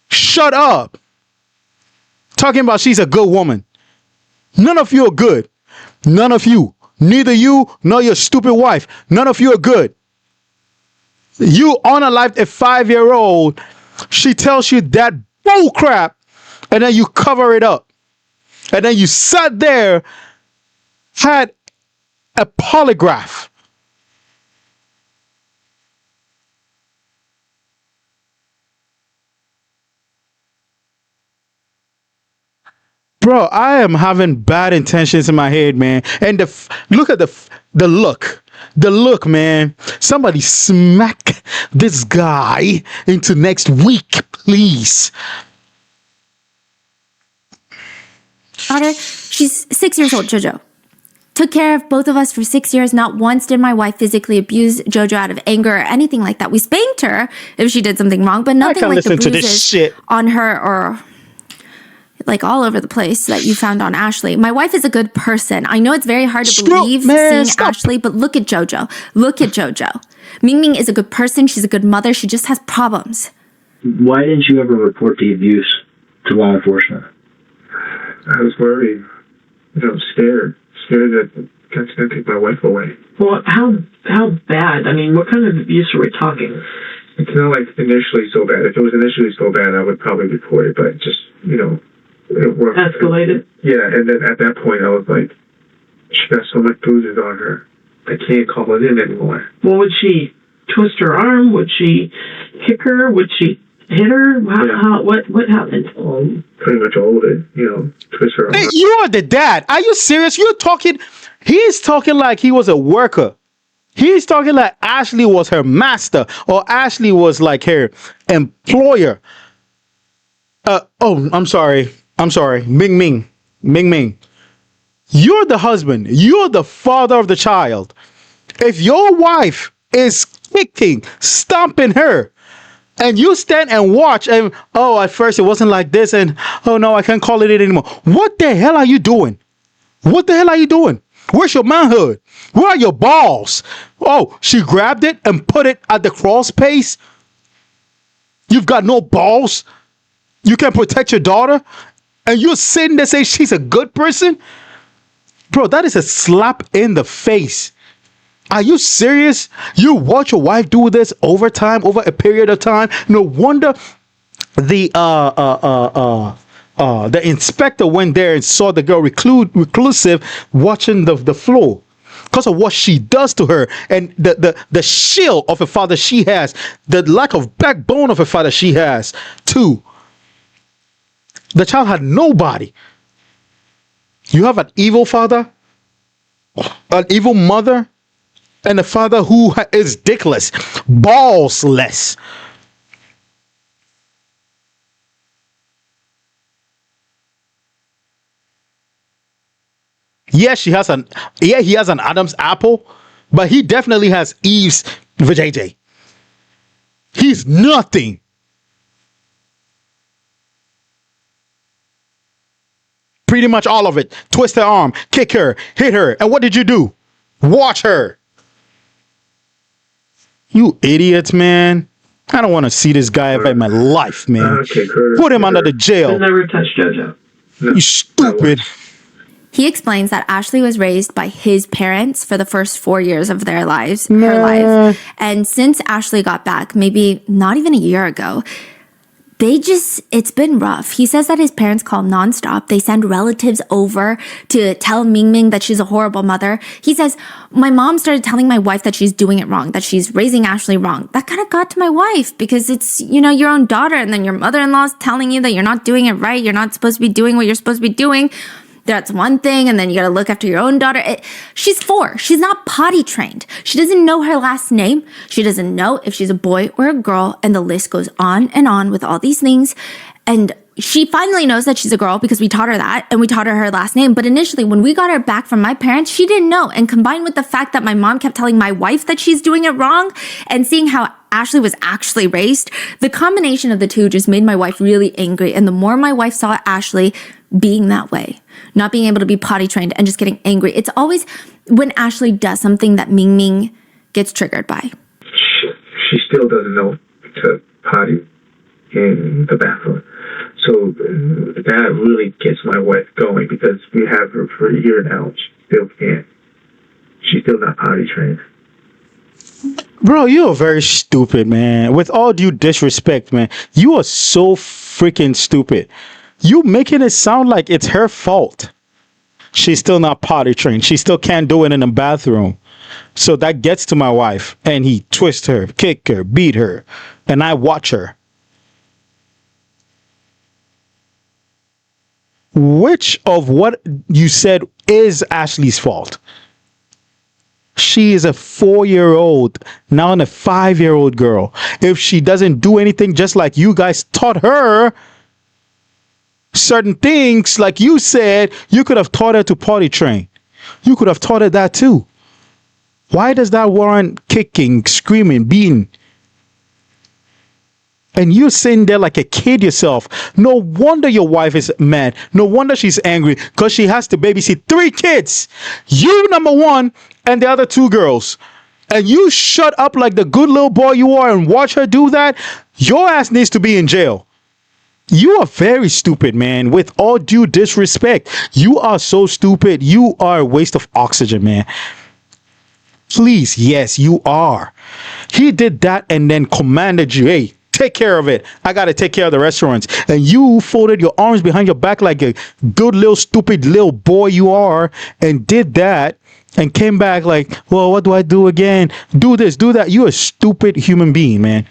Shut up. Talking about she's a good woman. None of you are good. None of you. Neither you nor your stupid wife. None of you are good. You unalived a 5-year-old. She tells you that bull crap, and then you cover it up. And then you sat there, had a polygraph. Bro, I am having bad intentions in my head, man. And look at the look, man. Somebody smack this guy into next week, please. Daughter, she's 6 years old, Jojo. Took care of both of us for 6 years. Not once did my wife physically abuse Jojo out of anger or anything like that. We spanked her if she did something wrong, but nothing like the bruises on her or like all over the place that you found on Ashley. My wife is a good person. I know it's very hard to believe seeing Ashley, but look at Jojo. Look at Jojo. Ming Ming is a good person. She's a good mother. She just has problems. Why didn't you ever report the abuse to law enforcement? I was worried. Scared that that's going to take my wife away. Well, how bad? I mean, what kind of abuse are we talking? It's not like initially so bad. If it was initially so bad, I would probably report it, but just, it worked. Escalated? Yeah, and then at that point, I was like, she got so much bruises on her, I can't call it in anymore. Well, would she twist her arm? Would she kick her? Would she hit her? What happened? Pretty much all of it, twist her arm. Hey, you are the dad. Are you serious? He's talking like he was a worker. He's talking like Ashley was her master or Ashley was like her employer. I'm sorry. Ming Ming. You're the husband. You're the father of the child. If your wife is kicking, stomping her, and you stand and watch, and at first it wasn't like this, and no, I can't call it in anymore. What the hell are you doing? What the hell are you doing? Where's your manhood? Where are your balls? Oh, she grabbed it and put it at the crawl space. You've got no balls. You can protect your daughter, and you're sitting there saying she's a good person? Bro, that is a slap in the face. Are you serious? You watch your wife do this over a period of time? No wonder the inspector went there and saw the girl reclusive watching the floor because of what she does to her and the shield of a father she has, the lack of backbone of a father she has too. The child had nobody. You have an evil father, an evil mother, and a father who is dickless, ballsless. Yes, he has an Adam's apple, but he definitely has Eve's vajayjay. He's nothing. Pretty much all of it. Twist her arm, kick her, hit her. And what did you do? Watch her. You idiots, man. I don't want to see this guy ever in my life, man. Put him under the jail. I never touched JoJo. No. You stupid. He explains that Ashley was raised by his parents for the first 4 years of their lives, her life. And since Ashley got back, maybe not even a year ago, it's been rough. He says that his parents call nonstop. They send relatives over to tell Ming Ming that she's a horrible mother. He says, my mom started telling my wife that she's doing it wrong, that she's raising Ashley wrong. That kind of got to my wife because it's, your own daughter, and then your mother-in-law's telling you that you're not doing it right. You're not supposed to be doing what you're supposed to be doing. That's one thing, and then you gotta look after your own daughter. She's 4. She's not potty trained. She doesn't know her last name. She doesn't know if she's a boy or a girl, and the list goes on and on with all these things. And she finally knows that she's a girl because we taught her that, and we taught her her last name. But initially, when we got her back from my parents, she didn't know. And combined with the fact that my mom kept telling my wife that she's doing it wrong, and seeing how Ashley was actually raised, the combination of the two just made my wife really angry. And the more my wife saw Ashley being that way, not being able to be potty trained and just getting angry, it's always when Ashley does something that Ming Ming gets triggered by. She still doesn't know to potty in the bathroom. So that really gets my wife going because we have her for a year now. She still can't. She's still not potty trained. Bro, you are very stupid, man. With all due disrespect, man, you are so freaking stupid. You making it sound like it's her fault. She's still not potty trained. She still can't do it in the bathroom. So that gets to my wife, and he twists her, kick her, beat her, and I watch her. Which of what you said is Ashley's fault? She is a 4-year-old, now a 5-year-old girl. If she doesn't do anything just like you guys taught her, certain things, like you said, you could have taught her to potty train. You could have taught her that too. Why does that warrant kicking, screaming, beating? And you're sitting there like a kid yourself. No wonder your wife is mad. No wonder she's angry because she has to babysit 3 kids. You, number 1, and the other 2 girls. And you shut up like the good little boy you are and watch her do that. Your ass needs to be in jail. You are very stupid, man. With all due disrespect, you are so stupid. You are a waste of oxygen, man. Please, yes, you are. He did that and then commanded you, hey, take care of it. I got to take care of the restaurants. And you folded your arms behind your back like a good little stupid little boy you are and did that and came back like, well, what do I do again? Do this, do that. You're a stupid human being, man.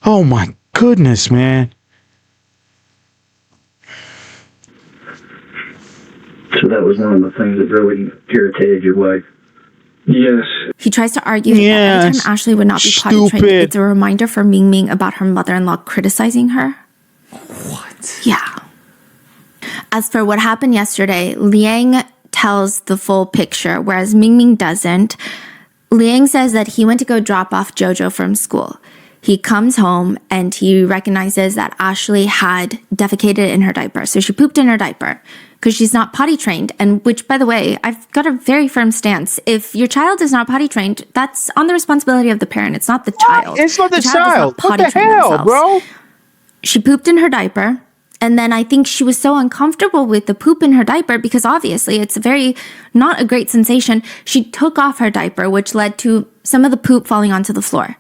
Oh, my goodness, man. So that was one of the things that really irritated your wife. Yes. He tries to argue that every time Ashley would not be potty trained, it's a reminder for Ming Ming about her mother-in-law criticizing her. What? Yeah. As for what happened yesterday, Liang tells the full picture, whereas Ming Ming doesn't. Liang says that he went to go drop off JoJo from school. He comes home and he recognizes that Ashley had defecated in her diaper. So she pooped in her diaper because she's not potty trained. And which, by the way, I've got a very firm stance. If your child is not potty trained, that's on the responsibility of the parent. It's not the child. It's not the child. What the hell, bro? She pooped in her diaper. And then I think she was so uncomfortable with the poop in her diaper because obviously it's not a great sensation. She took off her diaper, which led to some of the poop falling onto the floor.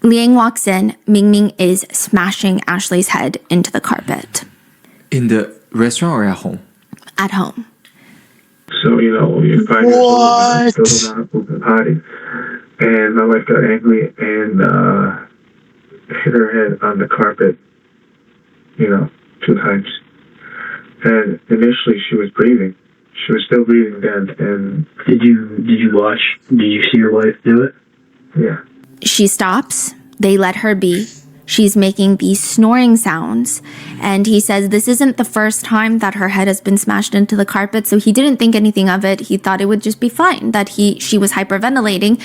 Liang walks in. Ming Ming is smashing Ashley's head into the carpet. In the restaurant or at home? At home. So, you find yourself still not pooping potty. And my wife got angry and hit her head on the carpet, 2 times. And initially she was breathing. She was still breathing then. And Did you see your wife do it? Yeah. She stops. They let her be. She's making these snoring sounds. And he says this isn't the first time that her head has been smashed into the carpet, so he didn't think anything of it. He thought it would just be fine, that she was hyperventilating,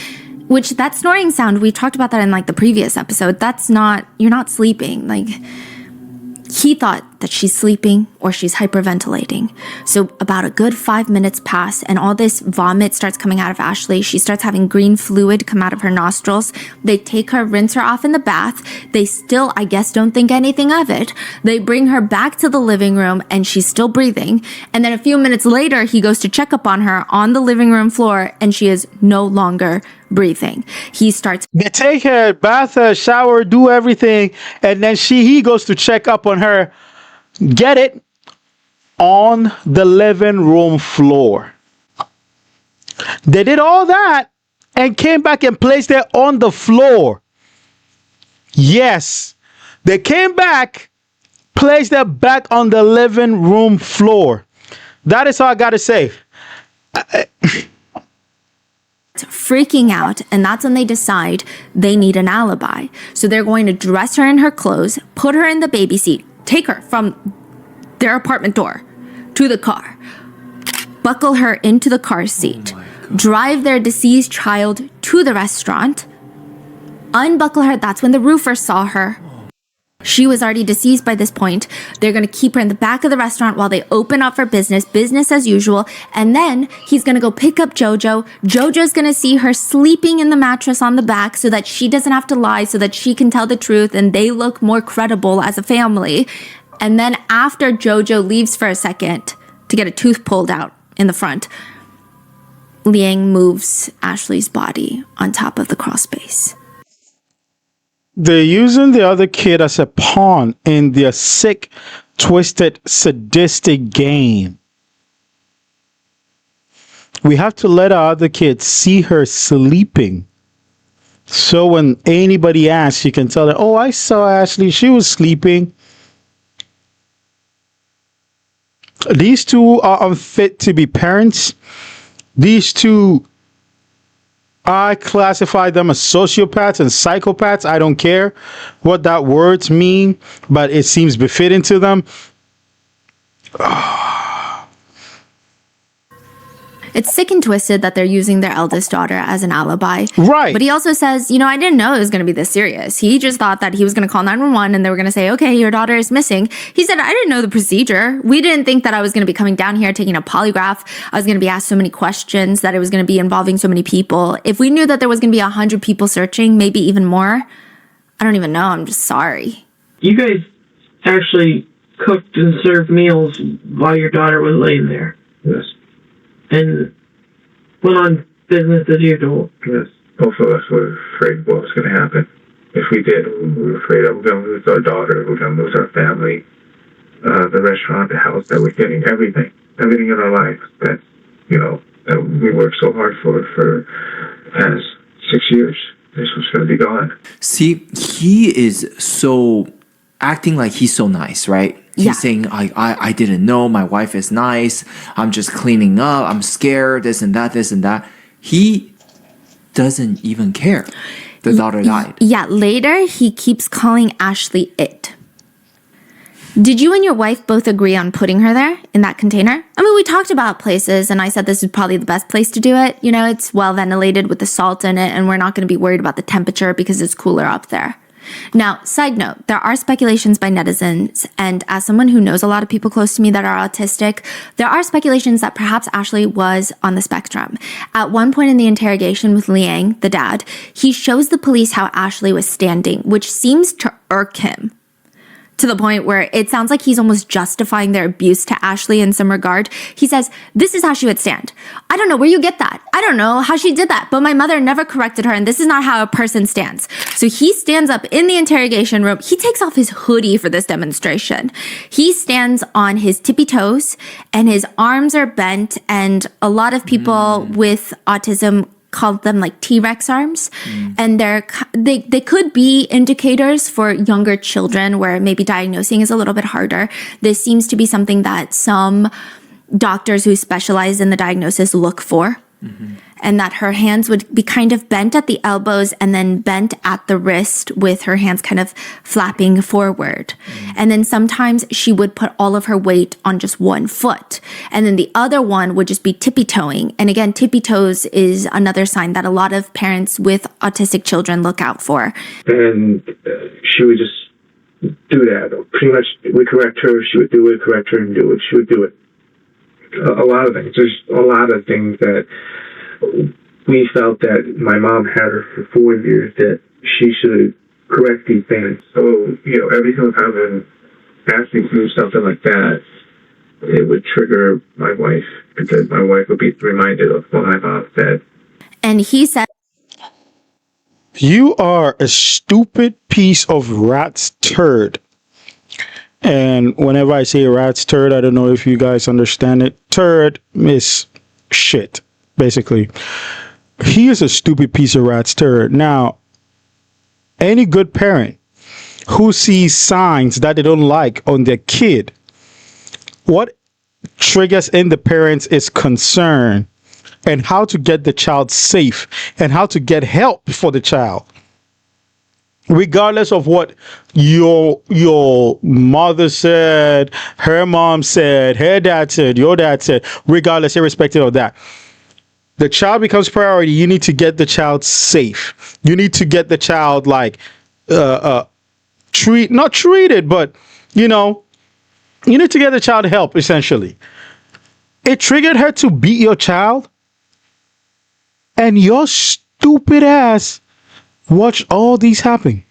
which that snoring sound, we talked about that in the previous episode. You're not sleeping. He thought that she's sleeping or she's hyperventilating. So about a good 5 minutes pass and all this vomit starts coming out of Ashley. She starts having green fluid come out of her nostrils. They take her, rinse her off in the bath. They still, I guess, don't think anything of it. They bring her back to the living room and she's still breathing. And then a few minutes later, he goes to check up on her on the living room floor and she is no longer breathing. He starts. They take her, bath her, shower, do everything, and then he goes to check up on her. Get it? On the living room floor. They did all that and came back and placed her on the floor. Yes, they came back, placed her back on the living room floor. That is all I gotta say. Freaking out, and that's when they decide they need an alibi. So they're going to dress her in her clothes, put her in the baby seat, take her from their apartment door to the car, buckle her into the car seat, drive their deceased child to the restaurant, unbuckle her. That's when the roofer saw her. She was already deceased by this point. They're going to keep her in the back of the restaurant while they open up for business as usual. And then he's going to go pick up Jojo. Jojo's going to see her sleeping in the mattress on the back so that she doesn't have to lie, so that she can tell the truth and they look more credible as a family. And then after Jojo leaves for a second to get a tooth pulled out in the front, Liang moves Ashley's body on top of the crawl space. They're using the other kid as a pawn in their sick, twisted, sadistic game. We have to let our other kid see her sleeping. So when anybody asks, you can tell her, oh, I saw Ashley. She was sleeping. These two are unfit to be parents. These two, I classify them as sociopaths and psychopaths. I don't care what that words mean, but it seems befitting to them. It's sick and twisted that they're using their eldest daughter as an alibi. Right. But he also says, I didn't know it was going to be this serious. He just thought that he was going to call 911 and they were going to say, okay, your daughter is missing. He said, I didn't know the procedure. We didn't think that I was going to be coming down here taking a polygraph. I was going to be asked so many questions, that it was going to be involving so many people. If we knew that there was going to be 100 people searching, maybe even more, I don't even know. I'm just sorry. You guys actually cooked and served meals while your daughter was laying there. Yes. And went on business as usual. Yes. Both of us were afraid what was going to happen. If we did, we were afraid that we're going to lose our daughter, we're going to lose our family, the restaurant, the house that we're getting, everything in our life that, that we worked so hard for the past 6 years. This was going to be gone. See, he is so acting like he's so nice, right? He's saying, I didn't know, my wife is nice, I'm just cleaning up, I'm scared, this and that. He doesn't even care. The daughter died. Yeah, later he keeps calling Ashley it. Did you and your wife both agree on putting her there in that container? I mean, we talked about places and I said this is probably the best place to do it. It's well ventilated with the salt in it and we're not going to be worried about the temperature because it's cooler up there. Now, side note, there are speculations by netizens, and as someone who knows a lot of people close to me that are autistic, there are speculations that perhaps Ashley was on the spectrum. At one point in the interrogation with Liang, the dad, he shows the police how Ashley was standing, which seems to irk him. To the point where it sounds like he's almost justifying their abuse to Ashley in some regard. He says, this is how she would stand. I don't know where you get that. I don't know how she did that, but my mother never corrected her, and this is not how a person stands. So he stands up in the interrogation room. He takes off his hoodie for this demonstration. He stands on his tippy toes, and his arms are bent, and a lot of people with autism called them like T-Rex arms. And they could be indicators for younger children where maybe diagnosing is a little bit harder. This seems to be something that some doctors who specialize in the diagnosis look for. And that her hands would be kind of bent at the elbows and then bent at the wrist with her hands kind of flapping forward. And then sometimes she would put all of her weight on just one foot. And then the other one would just be tippy-toeing. And again, tippy-toes is another sign that a lot of parents with autistic children look out for. And she would just do that. Pretty much, we correct her, she would do it, correct her and do it, she would do it. A lot of things. There's a lot of things that we felt that my mom had her for 4 years that she should correct these things. So, every single time when Ashley do something like that, it would trigger my wife because my wife would be reminded of what my mom said. And he said, "You are a stupid piece of rat's turd." And whenever I say rat's turd, I don't know if you guys understand it. Turd is shit, basically. He is a stupid piece of rat's turd. Now, any good parent who sees signs that they don't like on their kid, what triggers in the parents is concern and how to get the child safe and how to get help for the child. Regardless of what your mother said, her mom said, her dad said, your dad said, regardless, irrespective of that, the child becomes priority. You need to get the child safe. You need to get the child not treated, but you need to get the child help, essentially. It triggered her to beat your child, and your stupid ass watch all these happen.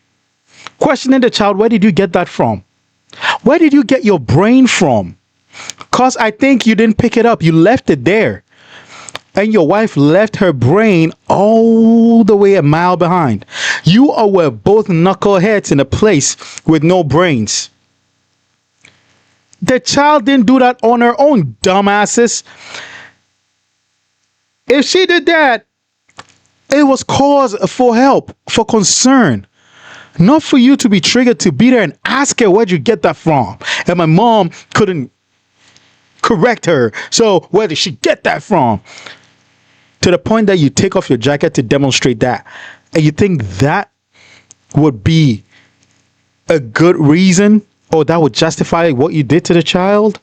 Questioning the child, where did you get that from? Where did you get your brain from? Because I think you didn't pick it up. You left it there. And your wife left her brain all the way a mile behind. You were both knuckleheads in a place with no brains. The child didn't do that on her own, dumbasses. If she did that, it was cause for help, for concern. Not for you to be triggered to beat her and ask her, where'd you get that from? And my mom couldn't correct her. So where did she get that from? To the point that you take off your jacket to demonstrate that. And you think that would be a good reason, or that would justify what you did to the child?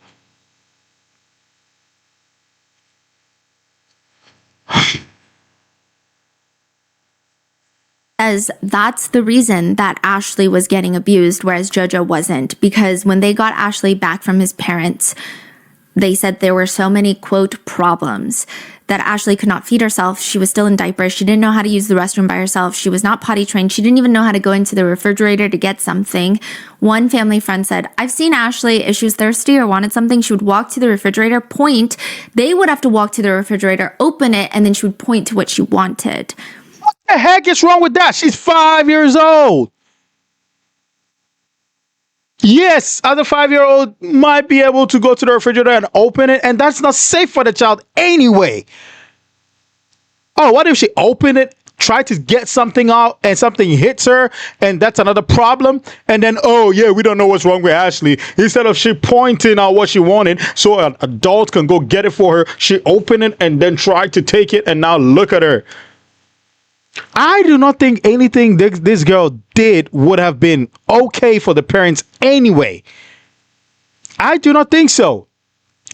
as that's the reason that Ashley was getting abused, whereas JoJo wasn't. Because when they got Ashley back from his parents, they said there were so many, quote, problems that Ashley could not feed herself. She was still in diapers. She didn't know how to use the restroom by herself. She was not potty trained. She didn't even know how to go into the refrigerator to get something. One family friend said, I've seen Ashley, if she was thirsty or wanted something, she would walk to the refrigerator, point. They would have to walk to the refrigerator, open it, and then she would point to what she wanted. What the heck is wrong with that? She's 5 years old. Yes, as a 5-year-old might be able to go to the refrigerator and open it, and that's not safe for the child anyway. Oh, what if she opened it, tried to get something out, and something hits her, and that's another problem? And then, oh yeah, we don't know what's wrong with Ashley. Instead of she pointing out what she wanted so an adult can go get it for her, she opened it and then tried to take it, and now look at her. I do not think anything this girl did would have been okay for the parents anyway. I do not think so.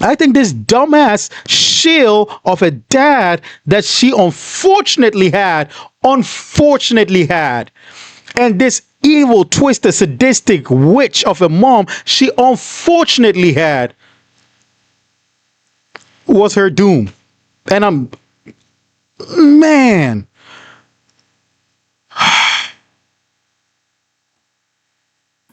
I think this dumbass shill of a dad that she unfortunately had, and this evil, twisted, sadistic witch of a mom she unfortunately had, was her doom. And man.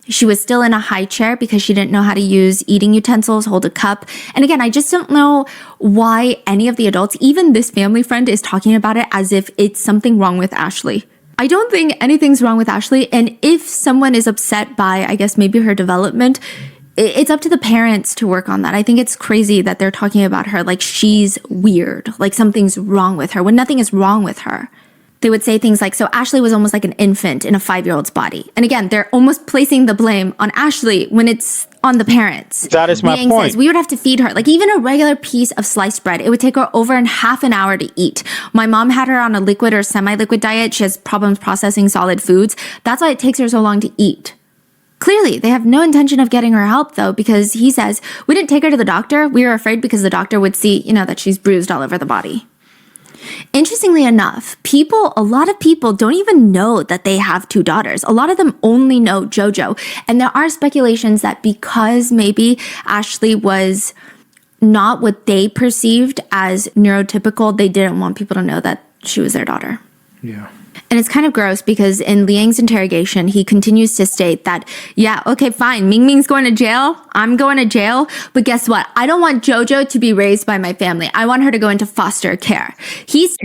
She was still in a high chair because she didn't know how to use eating utensils, hold a cup. And again, I just don't know why any of the adults, even this family friend, is talking about it as if it's something wrong with Ashley. I don't think anything's wrong with Ashley. And if someone is upset by, I guess, maybe her development, it's up to the parents to work on that. I think it's crazy that they're talking about her like she's weird, like something's wrong with her, when nothing is wrong with her. They would say things like, so Ashley was almost like an infant in a 5-year-old's body. And again, they're almost placing the blame on Ashley when it's on the parents. That is my point. Says, we would have to feed her. Like even a regular piece of sliced bread, it would take her over half an hour to eat. My mom had her on a liquid or semi-liquid diet. She has problems processing solid foods. That's why it takes her so long to eat. Clearly, they have no intention of getting her help, though, because he says, we didn't take her to the doctor. We were afraid because the doctor would see, that she's bruised all over the body. Interestingly enough, a lot of people don't even know that they have 2 daughters. A lot of them only know JoJo. And there are speculations that because maybe Ashley was not what they perceived as neurotypical, they didn't want people to know that she was their daughter. Yeah. And it's kind of gross because in Liang's interrogation, he continues to state that, yeah, okay, fine, Ming Ming's going to jail, I'm going to jail, but guess what? I don't want JoJo to be raised by my family. I want her to go into foster care.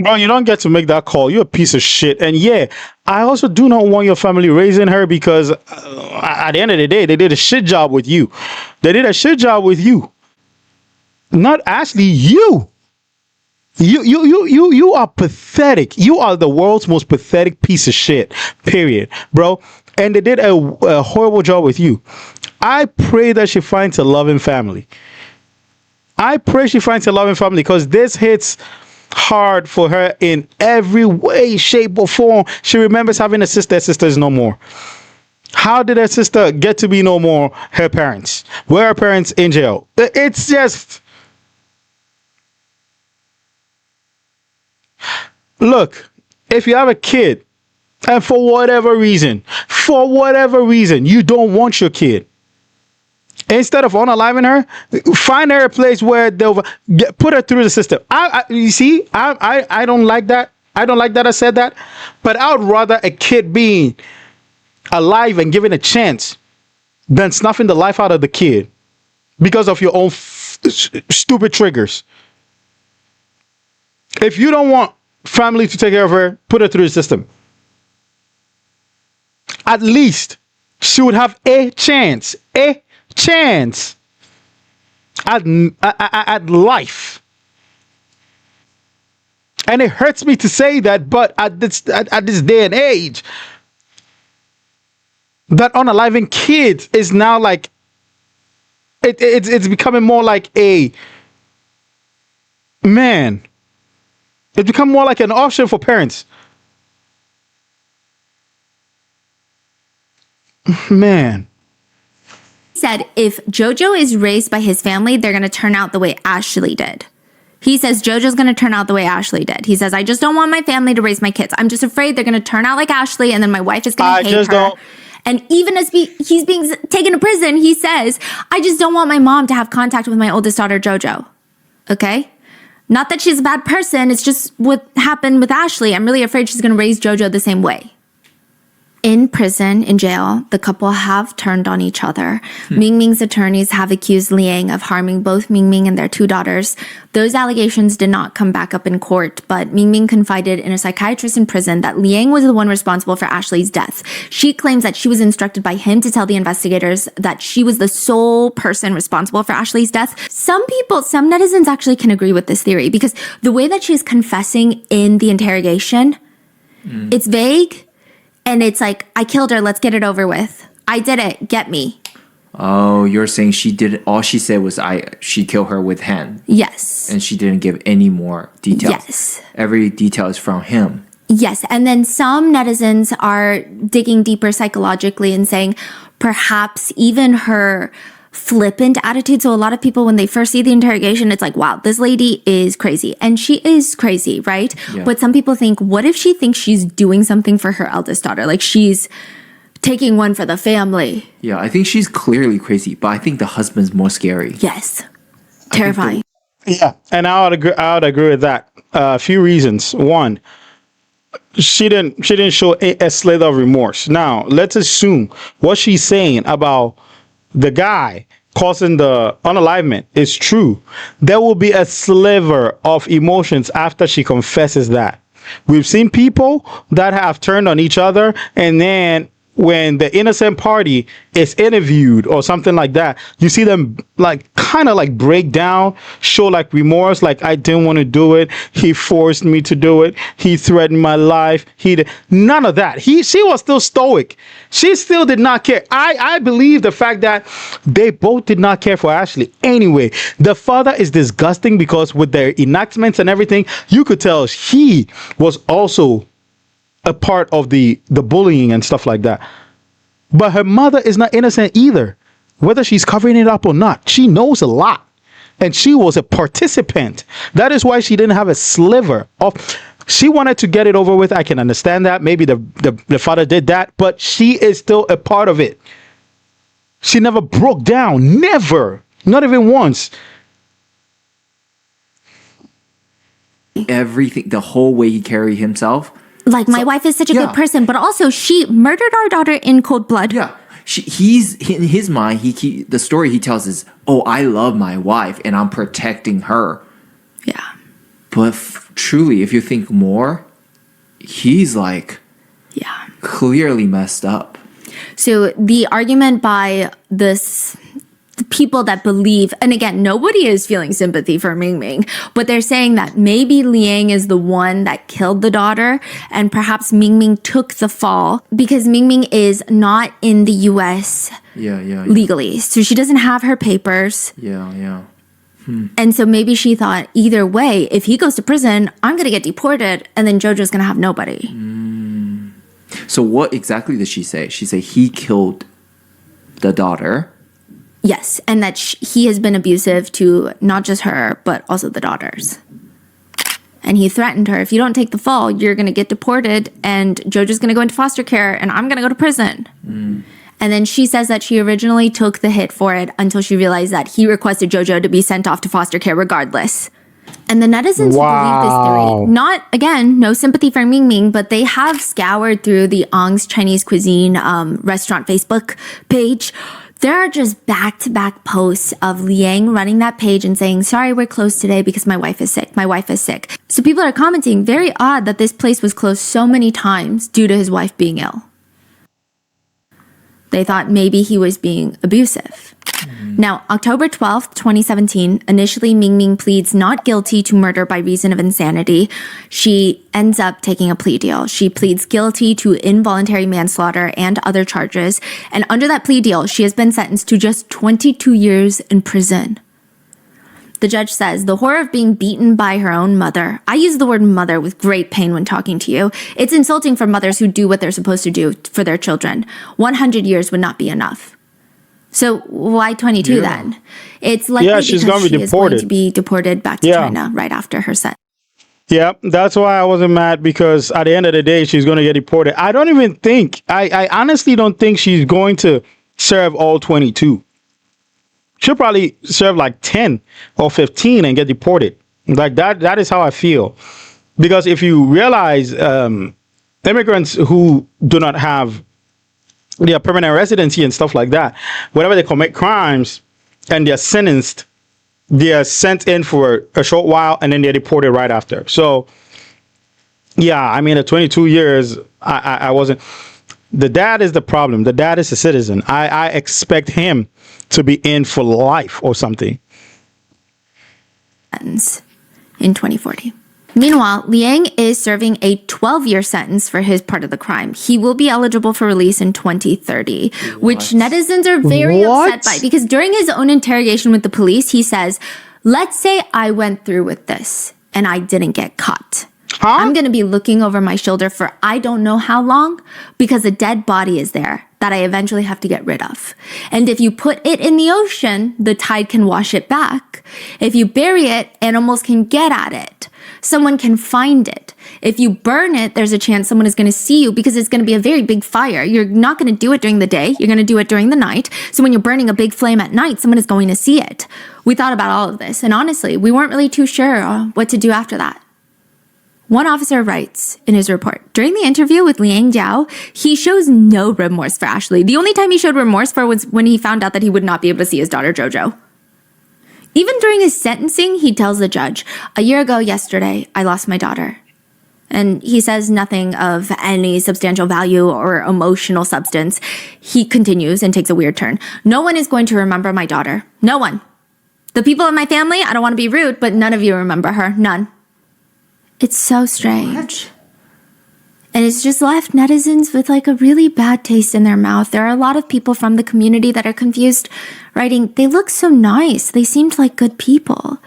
Bro, you don't get to make that call. You're a piece of shit. And yeah, I also do not want your family raising her because at the end of the day, they did a shit job with you. They did a shit job with you. Not Ashley, you. You are pathetic. You are the world's most pathetic piece of shit. Period, bro. And they did a horrible job with you. I pray that she finds a loving family. I pray she finds a loving family because this hits hard for her in every way, shape, or form. She remembers having a sister. Her sister is no more. How did her sister get to be no more her parents? Were her parents in jail? It's just... Look, if you have a kid and for whatever reason, you don't want your kid, instead of unaliving her, find her a place where they'll put her through the system. You see, I don't like that. I don't like that I said that, but I would rather a kid being alive and given a chance than snuffing the life out of the kid because of your own stupid triggers. If you don't want family to take care of her, put her through the system. At least she would have a chance at life. And it hurts me to say that, but at this day and age, that unaliving kid is now like it's becoming more like a man. It's become more like an option for parents. Man. He said if JoJo is raised by his family, they're going to turn out the way Ashley did. He says JoJo's going to turn out the way Ashley did. He says, I just don't want my family to raise my kids. I'm just afraid they're going to turn out like Ashley and then my wife is going to hate her. Don't. And even as he's being taken to prison, he says, I just don't want my mom to have contact with my oldest daughter, JoJo. Okay? Not that she's a bad person, it's just what happened with Ashley. I'm really afraid she's going to raise JoJo the same way. In prison, in jail, the couple have turned on each other. Ming Ming's attorneys have accused Liang of harming both Ming Ming and their 2 daughters. Those allegations did not come back up in court, but Ming Ming confided in a psychiatrist in prison that Liang was the one responsible for Ashley's death. She claims that she was instructed by him to tell the investigators that she was the sole person responsible for Ashley's death. Some netizens actually can agree with this theory because the way that she's confessing in the interrogation, it's vague. And it's like, I killed her, let's get it over with. I did it, get me. Oh, you're saying she did, all she said was she killed her with hand. Yes. And she didn't give any more details. Yes. Every detail is from him. Yes, and then some netizens are digging deeper psychologically and saying perhaps even her flippant attitude. So a lot of people, when they first see the interrogation, it's like, wow, this lady is crazy. And she is crazy, right? Yeah. But some people think, what if she thinks she's doing something for her eldest daughter? Like she's taking one for the family. Yeah, I think she's clearly crazy, but I think the husband's more scary. Yes. Terrifying. Yeah, and I would agree with that. A few reasons. One, she didn't show a slither of remorse. Now, let's assume what she's saying about the guy causing the unalivement is true. There will be a sliver of emotions after she confesses that. We've seen people that have turned on each other, and then when the innocent party is interviewed or something like that, you see them like kind of like break down, show like remorse, like I didn't want to do it. He forced me to do it. He threatened my life. None of that. She was still stoic. She still did not care. I believe the fact that they both did not care for Ashley. Anyway, the father is disgusting because with their enactments and everything, you could tell he was also a part of the bullying and stuff like that. But her mother is not innocent either. Whether she's covering it up or not, she knows a lot. and she was a participant. That is why she didn't have a sliver of. She wanted to get it over with. I can understand that. Maybe the father did that, but she is still a part of it. She never broke down. Never. Not even once. Everything, the whole way he carried himself. Like, my wife is such a good person, but also she murdered our daughter in cold blood. Yeah. He's in his mind, the story he tells is, oh, I love my wife and I'm protecting her. Yeah. But truly, if you think more, he's like, clearly messed up. So the argument by the people that believe, and again, nobody is feeling sympathy for Ming Ming, but they're saying that maybe Liang is the one that killed the daughter, and perhaps Ming Ming took the fall because Ming Ming is not in the US legally. So she doesn't have her papers. And so maybe she thought, either way, if he goes to prison, I'm going to get deported, and then JoJo's going to have nobody. So what exactly did she say? She said he killed the daughter. Yes, and that he has been abusive to not just her, but also the daughters. And he threatened her, if you don't take the fall, you're going to get deported, and JoJo's going to go into foster care, and I'm going to go to prison. And then she says that she originally took the hit for it until she realized that he requested JoJo to be sent off to foster care regardless. And the netizens believe this theory. Not, again, no sympathy for Ming Ming, but they have scoured through the Ong's Chinese Cuisine restaurant Facebook page. There are just back-to-back posts of Liang running that page and saying, sorry, we're closed today because my wife is sick. My wife is sick. So people are commenting, very odd that this place was closed so many times due to his wife being ill. They thought maybe he was being abusive. Now, October 12th, 2017, initially Ming Ming pleads not guilty to murder by reason of insanity. She ends up taking a plea deal. She pleads guilty to involuntary manslaughter and other charges. And under that plea deal, she has been sentenced to just 22 years in prison. The judge says, the horror of being beaten by her own mother. I use the word mother with great pain when talking to you. It's insulting for mothers who do what they're supposed to do for their children. 100 years would not be enough. So why 22 then? It's likely she's because gonna be she is going deported. to be deported back to China right after her sentence. Yeah, that's why I wasn't mad, because at the end of the day, she's going to get deported. I don't even think, I honestly don't think she's going to serve all 22. She'll probably serve like 10 or 15 and get deported. Like that is how I feel. Because if you realize immigrants who do not have their permanent residency and stuff like that, whenever they commit crimes and they're sentenced, they are sent in for a short while and then they're deported right after. So, yeah, I mean, the 22 years, I wasn't. The dad is the problem. The dad is a citizen. I expect him to be in for life or something. In 2040. Meanwhile, Liang is serving a 12-year sentence for his part of the crime. He will be eligible for release in 2030, which netizens are very upset by, because during his own interrogation with the police, he says, let's say I went through with this and I didn't get caught. I'm going to be looking over my shoulder for I don't know how long, because a dead body is there that I eventually have to get rid of. And if you put it in the ocean, the tide can wash it back. If you bury it, animals can get at it. Someone can find it. If you burn it, there's a chance someone is going to see you, because it's going to be a very big fire. You're not going to do it during the day. You're going to do it during the night. So when you're burning a big flame at night, someone is going to see it. We thought about all of this. And honestly, we weren't really too sure what to do after that. One officer writes in his report, during the interview with Liang Jiao, he shows no remorse for Ashley. The only time he showed remorse for was when he found out that he would not be able to see his daughter JoJo. Even during his sentencing, he tells the judge, a year ago yesterday, I lost my daughter. And he says nothing of any substantial value or emotional substance. He continues and takes a weird turn. No one is going to remember my daughter. No one. The people in my family, I don't want to be rude, but none of you remember her. None. It's so strange. And it's just left netizens with like a really bad taste in their mouth. There are a lot of people from the community that are confused, writing, they look so nice. They seemed like good people.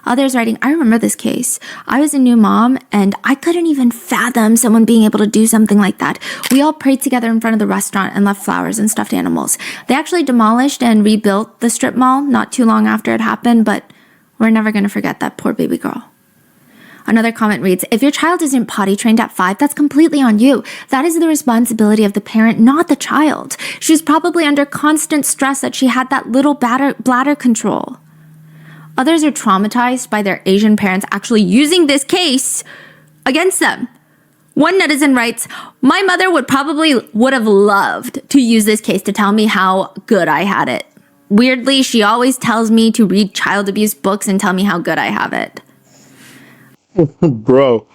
Others writing, I remember this case. I was a new mom and I couldn't even fathom someone being able to do something like that. We all prayed together in front of the restaurant and left flowers and stuffed animals. They actually demolished and rebuilt the strip mall not too long after it happened, but We're never going to forget that poor baby girl. Another comment reads, if your child isn't potty trained at 5, that's completely on you. That is the responsibility of the parent, not the child. She was probably under constant stress that she had that little bladder control. Others are traumatized by their Asian parents actually using this case against them. One netizen writes, my mother would have loved to use this case to tell me how good I had it. Weirdly, she always tells me to read child abuse books and tell me how good I have it. Bro,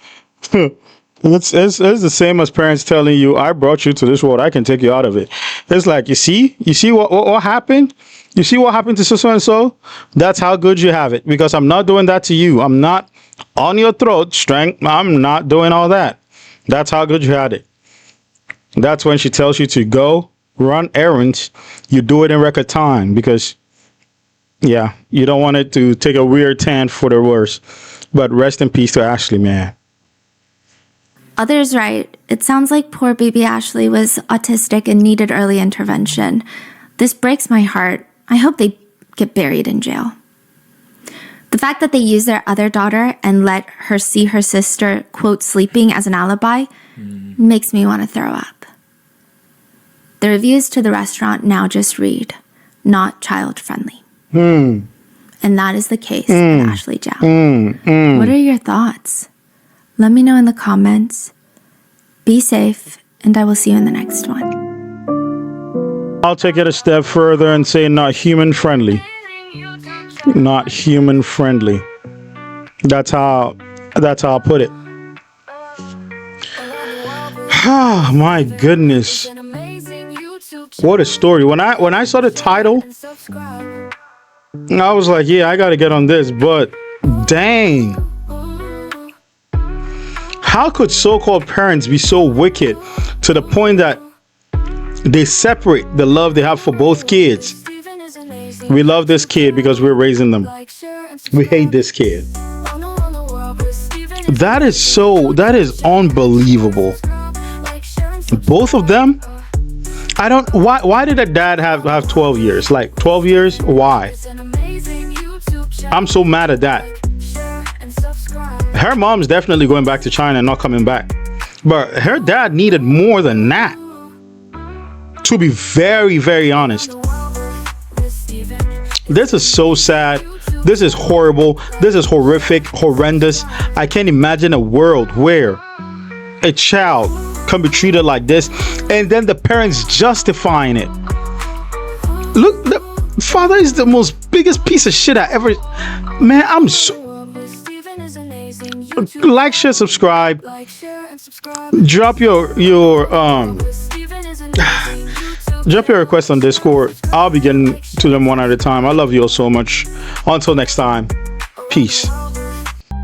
it's the same as parents telling you, I brought you to this world, I can take you out of it. It's like, you see what happened? You see what happened to so and so? That's how good you have it, because I'm not doing that to you. I'm not on your throat, strength. I'm not doing all that. That's how good you had it. That's when she tells you to go run errands. You do it in record time because, yeah, you don't want it to take a weird turn for the worse. But rest in peace to Ashley, man. Others write, it sounds like poor baby Ashley was autistic and needed early intervention. This breaks my heart. I hope they get buried in jail. The fact that they used their other daughter and let her see her sister, quote, sleeping as an alibi makes me want to throw up. The reviews to the restaurant now just read, not child-friendly. And that is the case with Ashley Zhao. What are your thoughts? Let me know in the comments. Be safe, and I will see you in the next one. I'll take it a step further and say not human friendly. Not human friendly. That's how I'll put it. Oh my goodness. What a story. When I saw the title, I was like, yeah, I gotta get on this, but dang. How could so-called parents be so wicked to the point that they separate the love they have for both kids? We love this kid because we're raising them. We hate this kid. That is unbelievable. Both of them? Why did a dad have 12 years? Like 12 years? Why? I'm so mad at that. Her mom's definitely going back to China and not coming back. But her dad needed more than that. To be very, very honest. This is so sad. This is horrible. This is horrific, horrendous. I can't imagine a world where a child can be treated like this and then the parents justifying it. Look, the father is the most biggest piece of shit I ever. Man, I'm so. Like, share, subscribe. Drop your drop your requests on Discord. I'll be getting to them one at a time. I love you all so much. Until next time, peace.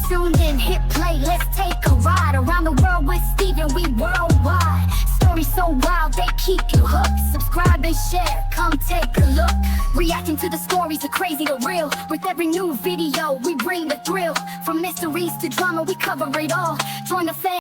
Tune in, hit play, let's take a ride around the world with Steven. We worldwide. Stories so wild, they keep you hooked. Subscribe and share, come take a look. Reacting to the stories, the crazy, the real. With every new video, we bring the thrill. From mysteries to drama, we cover it all. Join the fans.